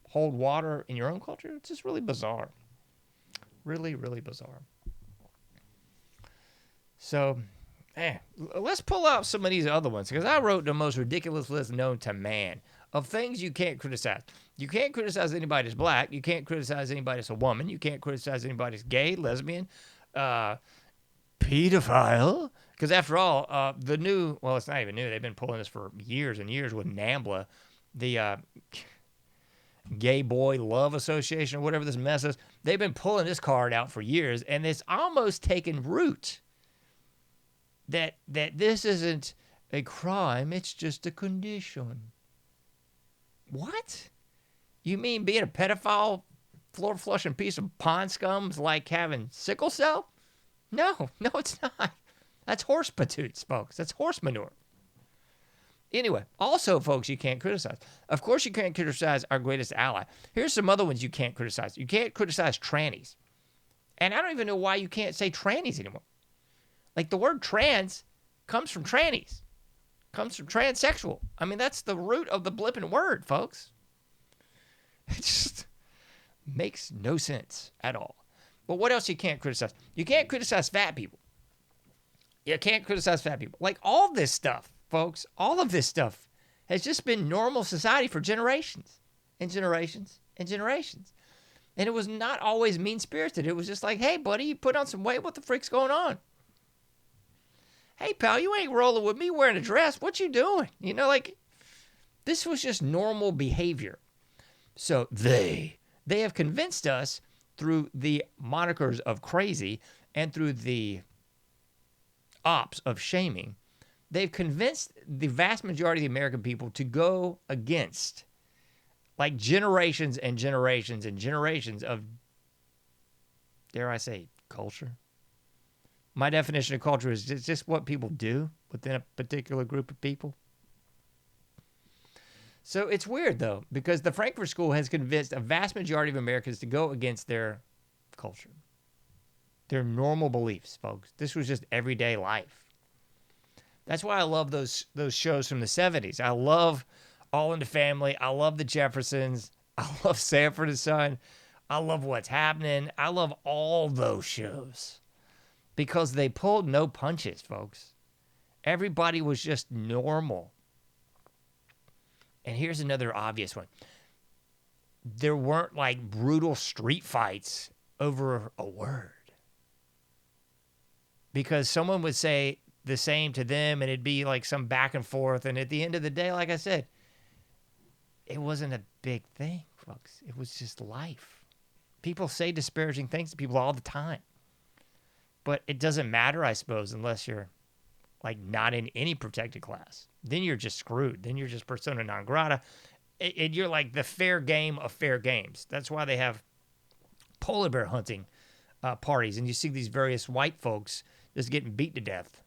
hold water in your own culture. It's just really bizarre. Really, really bizarre. So, let's pull out some of these other ones, because I wrote the most ridiculous list known to man of things you can't criticize. You can't criticize anybody that's black. You can't criticize anybody that's a woman. You can't criticize anybody that's gay, lesbian, pedophile. Because after all, the new, well, it's not even new. They've been pulling this for years and years with NAMBLA, the Gay Boy Love Association, or whatever this mess is. They've been pulling this card out for years, and it's almost taken root that this isn't a crime, it's just a condition. What? You mean being a pedophile, floor-flushing piece of pond scum's like having sickle cell? No, it's not. That's horse patoots, folks. That's horse manure. Anyway, also, folks, you can't criticize. Of course, you can't criticize our greatest ally. Here's some other ones you can't criticize. You can't criticize trannies. And I don't even know why you can't say trannies anymore. Like, the word trans comes from trannies. Comes from transsexual. I mean, that's the root of the blipping word, folks. It just makes no sense at all. But what else you can't criticize? You can't criticize fat people. You can't criticize fat people. Like, all this stuff, folks, all of this stuff has just been normal society for generations and generations and generations. And it was not always mean-spirited. It was just like, hey, buddy, you put on some weight. What the freak's going on? Hey, pal, you ain't rolling with me wearing a dress. What you doing? You know, like, this was just normal behavior. So they have convinced us through the monikers of crazy and through the ops of shaming, they've convinced the vast majority of the American people to go against like generations and generations and generations of, dare I say, culture. My definition of culture is just what people do within a particular group of people. So it's weird, though, because the Frankfurt School has convinced a vast majority of Americans to go against their culture. Their normal beliefs, folks. This was just everyday life. That's why I love those shows from the 70s. I love All in the Family. I love the Jeffersons. I love Sanford and Son. I love What's Happening. I love all those shows because they pulled no punches, folks. Everybody was just normal. And here's another obvious one. There weren't like brutal street fights over a word. Because someone would say the same to them and it'd be like some back and forth. And at the end of the day, like I said, it wasn't a big thing, folks. It was just life. People say disparaging things to people all the time. But it doesn't matter, I suppose, unless you're like not in any protected class. Then you're just screwed. Then you're just persona non grata. And you're like the fair game of fair games. That's why they have polar bear hunting parties. And you see these various white folks just getting beat to death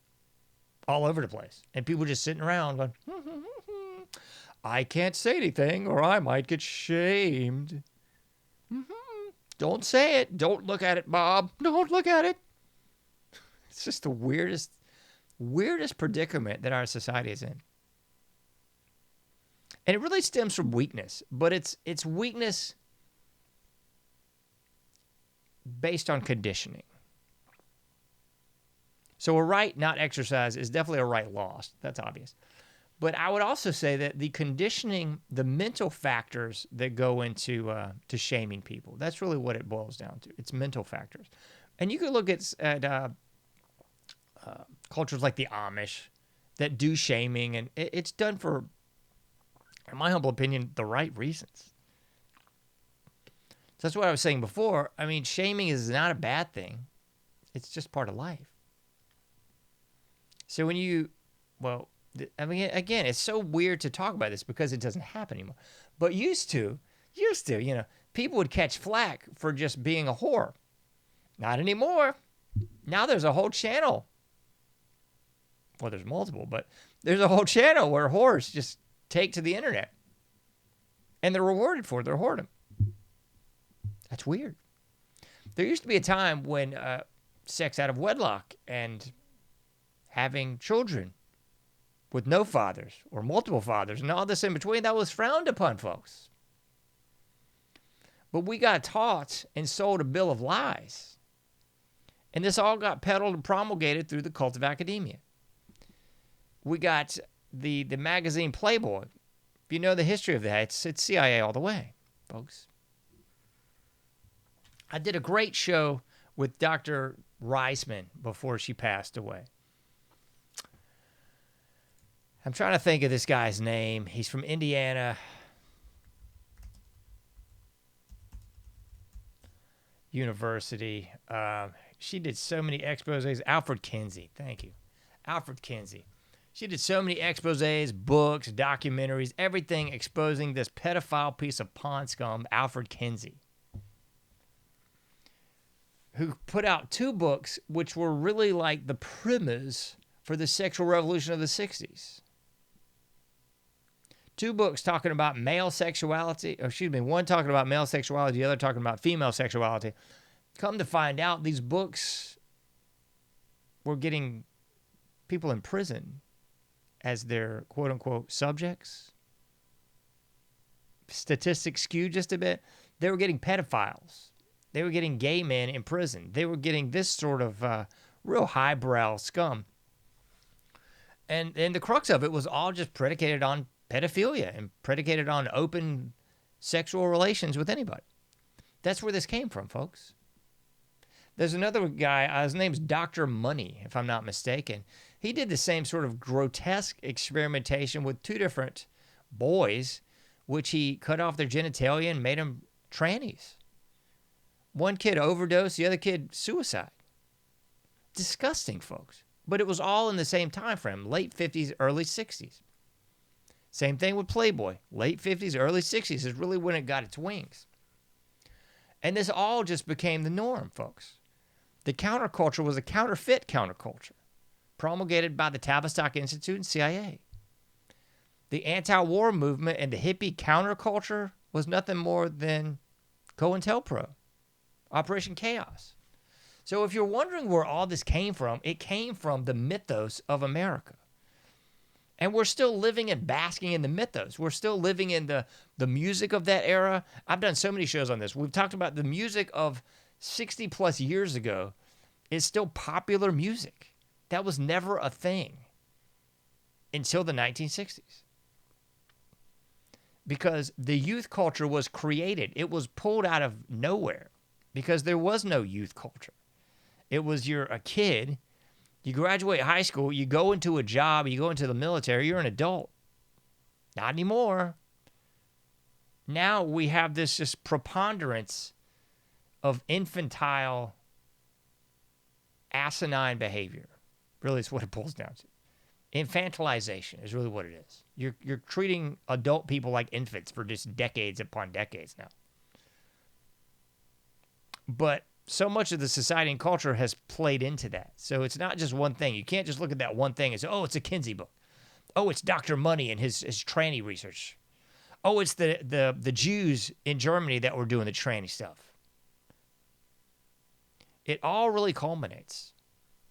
all over the place. And people just sitting around going, I can't say anything or I might get shamed. Don't say it. Don't look at it, Bob. Don't look at it. It's just the weirdest predicament that our society is in. And it really stems from weakness, but it's weakness based on conditioning. So a right not exercised is definitely a right lost. That's obvious. But I would also say that the conditioning, the mental factors that go into to shaming people, that's really what it boils down to. It's mental factors. And you can look at cultures like the Amish that do shaming, and it's done for, in my humble opinion, the right reasons. So that's what I was saying before. I mean, shaming is not a bad thing. It's just part of life. So when you, well, I mean, again, it's so weird to talk about this because it doesn't happen anymore. But used to, you know, people would catch flack for just being a whore. Not anymore. Now there's a whole channel. Well, there's multiple, but there's a whole channel where whores just take to the internet. And they're rewarded for it. They're whoredom. That's weird. There used to be a time when sex out of wedlock and having children with no fathers or multiple fathers and all this in between, that was frowned upon, folks. But we got taught and sold a bill of lies. And this all got peddled and promulgated through the cult of academia. We got the magazine Playboy. If you know the history of that, it's CIA all the way, folks. I did a great show with Dr. Reisman before she passed away. I'm trying to think of this guy's name. He's from Indiana University. She did so many exposés. Alfred Kinsey. Thank you. Alfred Kinsey. She did so many exposés, books, documentaries, everything exposing this pedophile piece of pond scum, Alfred Kinsey, who put out 2 books which were really like the primers for the sexual revolution of the 60s. 2 books talking about male sexuality, one talking about male sexuality, the other talking about female sexuality. Come to find out, these books were getting people in prison as their quote-unquote subjects. Statistics skewed just a bit. They were getting pedophiles. They were getting gay men in prison. They were getting this sort of real highbrow scum. And the crux of it was all just predicated on pedophilia and predicated on open sexual relations with anybody. That's where this came from, folks. There's another guy, his name's Dr. Money, if I'm not mistaken. He did the same sort of grotesque experimentation with 2 different boys, which he cut off their genitalia and made them trannies. One kid overdosed, the other kid suicide. Disgusting, folks. But it was all in the same time frame, late 50s, early 60s. Same thing with Playboy. Late 50s, early 60s is really when it got its wings. And this all just became the norm, folks. The counterculture was a counterfeit counterculture, promulgated by the Tavistock Institute and CIA. The anti-war movement and the hippie counterculture was nothing more than COINTELPRO, Operation Chaos. So if you're wondering where all this came from, it came from the mythos of America. And we're still living and basking in the mythos. We're still living in the music of that era. I've done so many shows on this. We've talked about the music of 60 plus years ago is still popular music. That was never a thing. until the 1960s. Because the youth culture was created. It was pulled out of nowhere because there was no youth culture. It was you're a kid, you graduate high school, you go into a job, you go into the military, you're an adult. Not anymore. Now we have this just preponderance of infantile, asinine behavior. Really, is what it boils down to. Infantilization is really what it is. You're treating adult people like infants for just decades upon decades now. But so much of the society and culture has played into that. So it's not just one thing. You can't just look at that one thing and say, oh, it's a Kinsey book. Oh, it's Dr. Money and his tranny research. Oh, it's the Jews in Germany that were doing the tranny stuff. It all really culminates.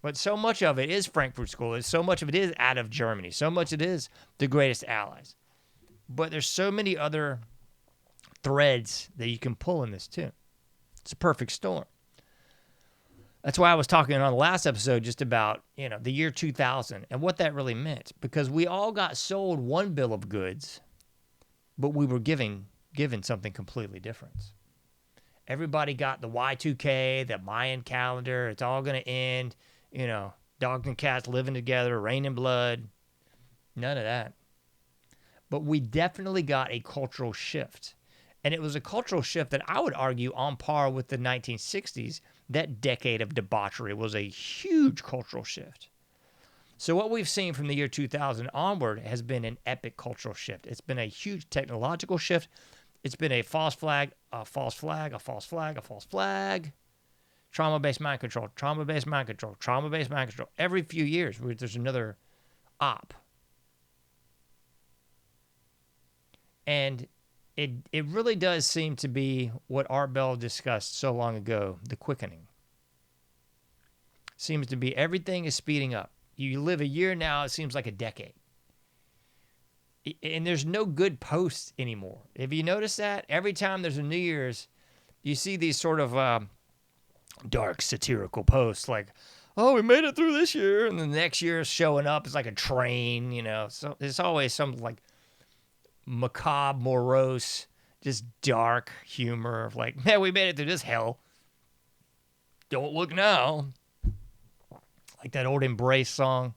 But so much of it is Frankfurt School. So much of it is out of Germany. So much it is the greatest allies. But there's so many other threads that you can pull in this too. It's a perfect storm. That's why I was talking on the last episode just about, the year 2000 and what that really meant. Because we all got sold one bill of goods, but we were given something completely different. Everybody got the Y2K, the Mayan calendar. It's all going to end. Dogs and cats living together, raining blood. None of that. But we definitely got a cultural shift. And it was a cultural shift that I would argue on par with the 1960s. That decade of debauchery was a huge cultural shift. So what we've seen from the year 2000 onward has been an epic cultural shift. It's been a huge technological shift. It's been a false flag, a false flag, a false flag, a false flag. Trauma-based mind control, trauma-based mind control, trauma-based mind control. Every few years, there's another op. And it really does seem to be what Art Bell discussed so long ago, the quickening. Seems to be everything is speeding up. You live a year now, it seems like a decade. And there's no good posts anymore. Have you noticed that? Every time there's a New Year's, you see these sort of dark satirical posts like, oh, we made it through this year, and the next year is showing up. It's like a train, So there's always some like macabre, morose, just dark humor of like, man, we made it through this hell. Don't look now. Like that old Embrace song.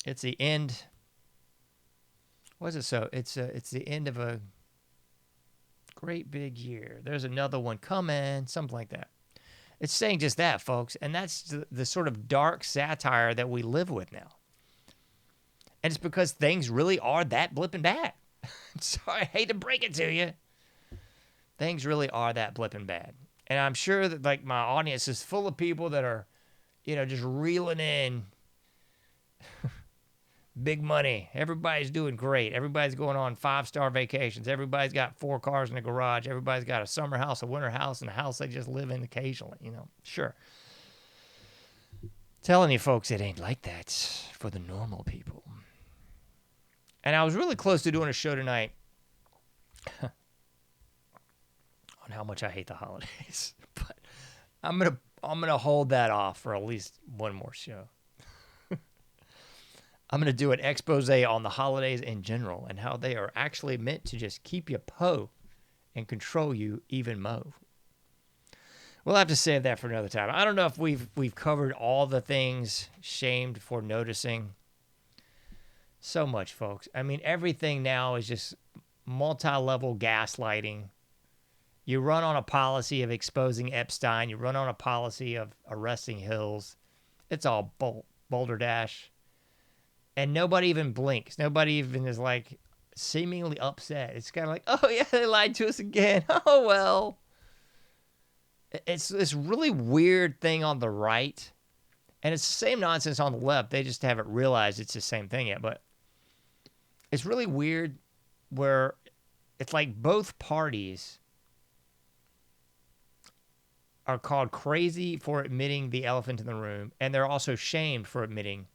It's the end. What is it? So it's the end of a great big year. There's another one coming, something like that. It's saying just that, folks. And that's the sort of dark satire that we live with now. And it's because things really are that blipping bad. Sorry, I hate to break it to you. Things really are that blipping bad. And I'm sure that like my audience is full of people that are, just reeling in big money. Everybody's doing great. Everybody's going on 5-star vacations. Everybody's got 4 cars in the garage. Everybody's got a summer house, a winter house, and a house they just live in occasionally. Sure. Telling you folks, it ain't like that for the normal people. And I was really close to doing a show tonight on how much I hate the holidays, but I'm gonna hold that off for at least one more show. I'm going to do an expose on the holidays in general and how they are actually meant to just keep you po and control you even mo. We'll have to save that for another time. I don't know if we've covered all the things shamed for noticing. So much, folks. I mean, everything now is just multi-level gaslighting. You run on a policy of exposing Epstein. You run on a policy of arresting Hills. It's all Boulder Dash. And nobody even blinks. Nobody even is like seemingly upset. It's kind of like, oh yeah, they lied to us again. Oh well. It's this really weird thing on the right. And it's the same nonsense on the left. They just haven't realized it's the same thing yet. But it's really weird where it's like both parties are called crazy for admitting the elephant in the room. And they're also shamed for admitting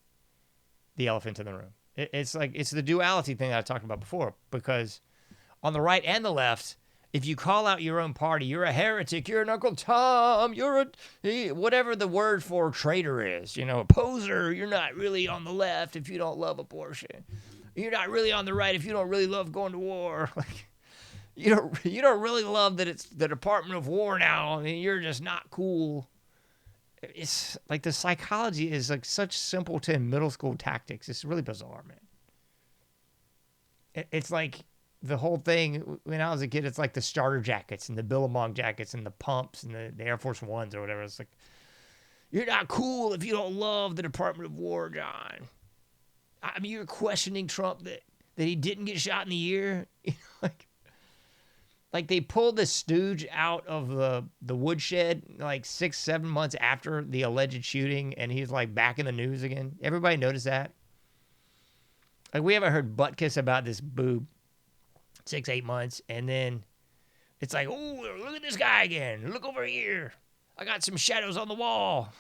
the elephant in the room. It's like, it's the duality thing that I talked about before, because on the right and the left, If you call out your own party, you're a heretic, you're an Uncle Tom, you're a whatever the word for traitor is, a poser. You're not really on the left if you don't love abortion. You're not really on the right if you don't really love going to war. Like, you don't really love that it's the Department of War now. I mean, you're just not cool. It's like the psychology is like such simpleton middle school tactics. It's really bizarre, man. It's like the whole thing when I was a kid. It's like the starter jackets and the Billabong jackets and the pumps and the Air Force Ones or whatever. It's like, you're not cool if you don't love the Department of War, John. I mean, you're questioning Trump that he didn't get shot in the ear. Like they pulled the stooge out of the woodshed like 6-7 months after the alleged shooting, and he's like back in the news again. Everybody notice that? Like, we haven't heard butt kiss about this boob 6-8 months, and then it's like, oh, look at this guy again. Look over here. I got some shadows on the wall.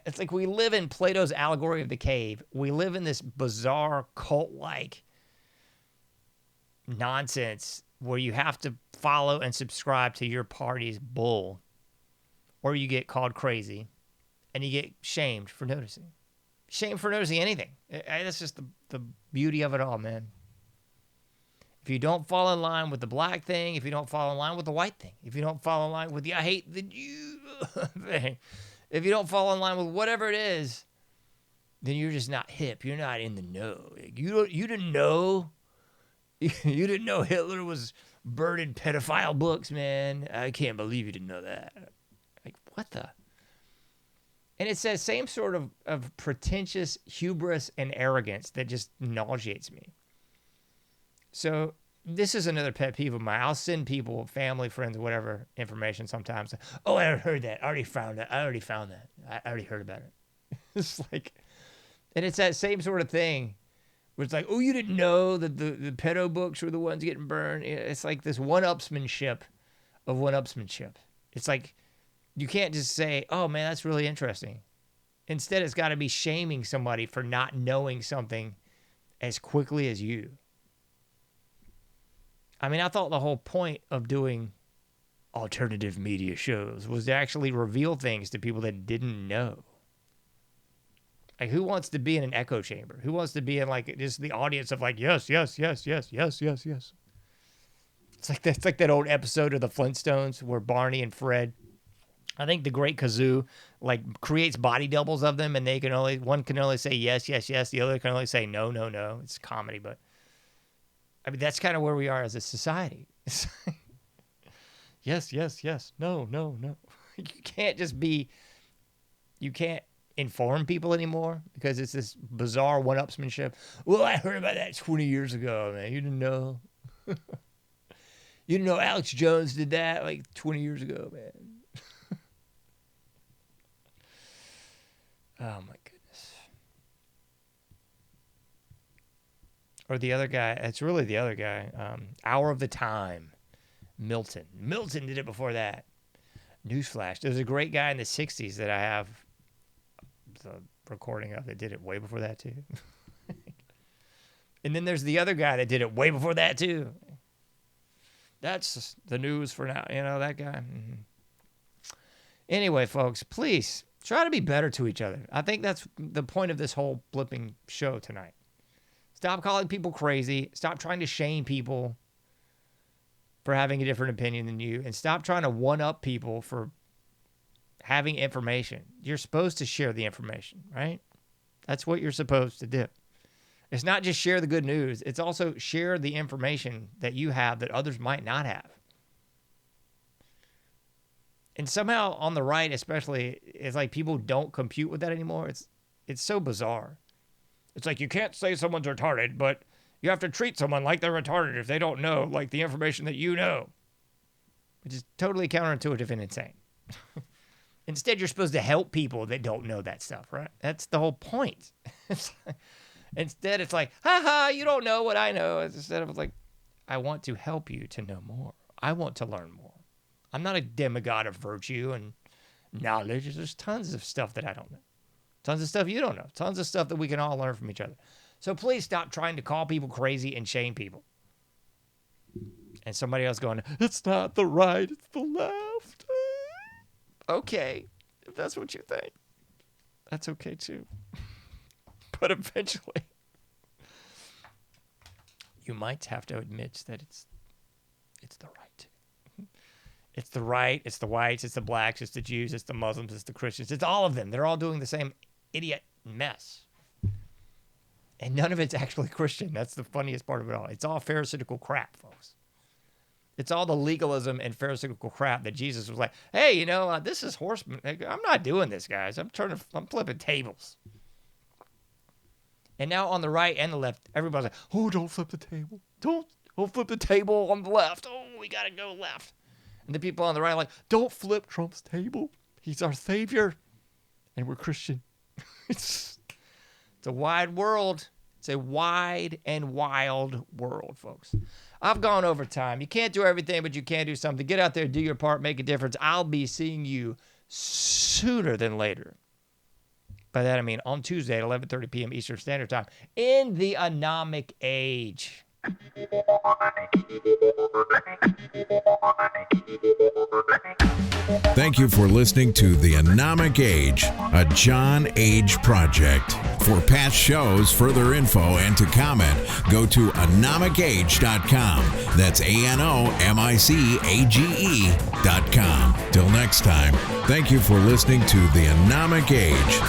It's like we live in Plato's allegory of the cave. We live in this bizarre cult-like nonsense where you have to follow and subscribe to your party's bull, or you get called crazy, and you get shamed for noticing. Shamed for noticing anything. That's just the beauty of it all, man. If you don't fall in line with the black thing, if you don't fall in line with the white thing, if you don't fall in line with the I hate the Jew thing, if you don't fall in line with whatever it is, then you're just not hip. You're not in the know. You didn't know. You didn't know Hitler was burning pedophile books, man. I can't believe you didn't know that. Like, what the? And it's that same sort of pretentious hubris and arrogance that just nauseates me. So this is another pet peeve of mine. I'll send people, family, friends, whatever, information sometimes. Oh, I heard that. I already found that. I already heard about it. It's like, and it's that same sort of thing where it's like, oh, you didn't know that the pedo books were the ones getting burned. It's like this one-upsmanship of one-upsmanship. It's like, you can't just say, oh, man, that's really interesting. Instead, it's got to be shaming somebody for not knowing something as quickly as you. I mean, I thought the whole point of doing alternative media shows was to actually reveal things to people that didn't know. Like, who wants to be in an echo chamber? Who wants to be in, like, just the audience of, like, yes, yes, yes, yes, yes, yes, yes. It's like that old episode of the Flintstones where Barney and Fred, I think the Great Kazoo, like, creates body doubles of them, and one can only say yes, yes, yes. The other can only say no, no, no. It's comedy, but I mean, that's kind of where we are as a society. Yes, yes, yes. No, no, no. You can't inform people anymore because it's this bizarre one-upsmanship. Well, I heard about that 20 years ago, man. You didn't know? You didn't know Alex Jones did that like 20 years ago, man. Oh, my goodness. Or the other guy. It's really the other guy. Hour of the Time. Milton. Milton did it before that. Newsflash. There's a great guy in the 60s that I have the recording of that did it way before that, too. And then there's the other guy that did it way before that, too. That's the news for now. You know, that guy. Mm-hmm. Anyway, folks, please try to be better to each other. I think that's the point of this whole blipping show tonight. Stop calling people crazy. Stop trying to shame people for having a different opinion than you. And stop trying to one-up people for having information. You're supposed to share the information, right? That's what you're supposed to do. It's not just share the good news. It's also share the information that you have that others might not have. And somehow on the right, especially, it's like people don't compute with that anymore. It's so bizarre. It's like you can't say someone's retarded, but you have to treat someone like they're retarded if they don't know, like, the information that you know. Which is totally counterintuitive and insane. Instead, you're supposed to help people that don't know that stuff, right? That's the whole point. Instead, it's like, ha, you don't know what I know. Instead of like, I want to help you to know more. I want to learn more. I'm not a demigod of virtue and knowledge. There's tons of stuff that I don't know. Tons of stuff you don't know. Tons of stuff that we can all learn from each other. So please stop trying to call people crazy and shame people. And somebody else going, it's not the right, it's the left. Okay, if that's what you think, that's okay too. But eventually, you might have to admit that it's the right. It's the right, it's the whites, it's the blacks, it's the Jews, it's the Muslims, it's the Christians. It's all of them. They're all doing the same idiot mess. And none of it's actually Christian. That's the funniest part of it all. It's all pharisaical crap, folks. It's all the legalism and pharisaical crap that Jesus was like, hey, you know, this is horseman. I'm not doing this, guys. I'm flipping tables. And now on the right and the left, everybody's like, oh, don't flip the table. Don't flip the table on the left. Oh, we got to go left. And the people on the right are like, don't flip Trump's table. He's our savior. And we're Christian. It's a wide world. It's a wide and wild world, folks. I've gone over time. You can't do everything, but you can do something. Get out there, do your part, make a difference. I'll be seeing you sooner than later. By that I mean on Tuesday at 11:30 p.m. Eastern Standard Time in the Anomic Age.
Thank you for listening to The Anomic Age, a John Age project. For past shows, further info, and to comment, go to anomicage.com. That's ANOMICAGE.com. Till next time, thank you for listening to The Anomic Age.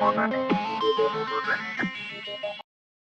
Thank you.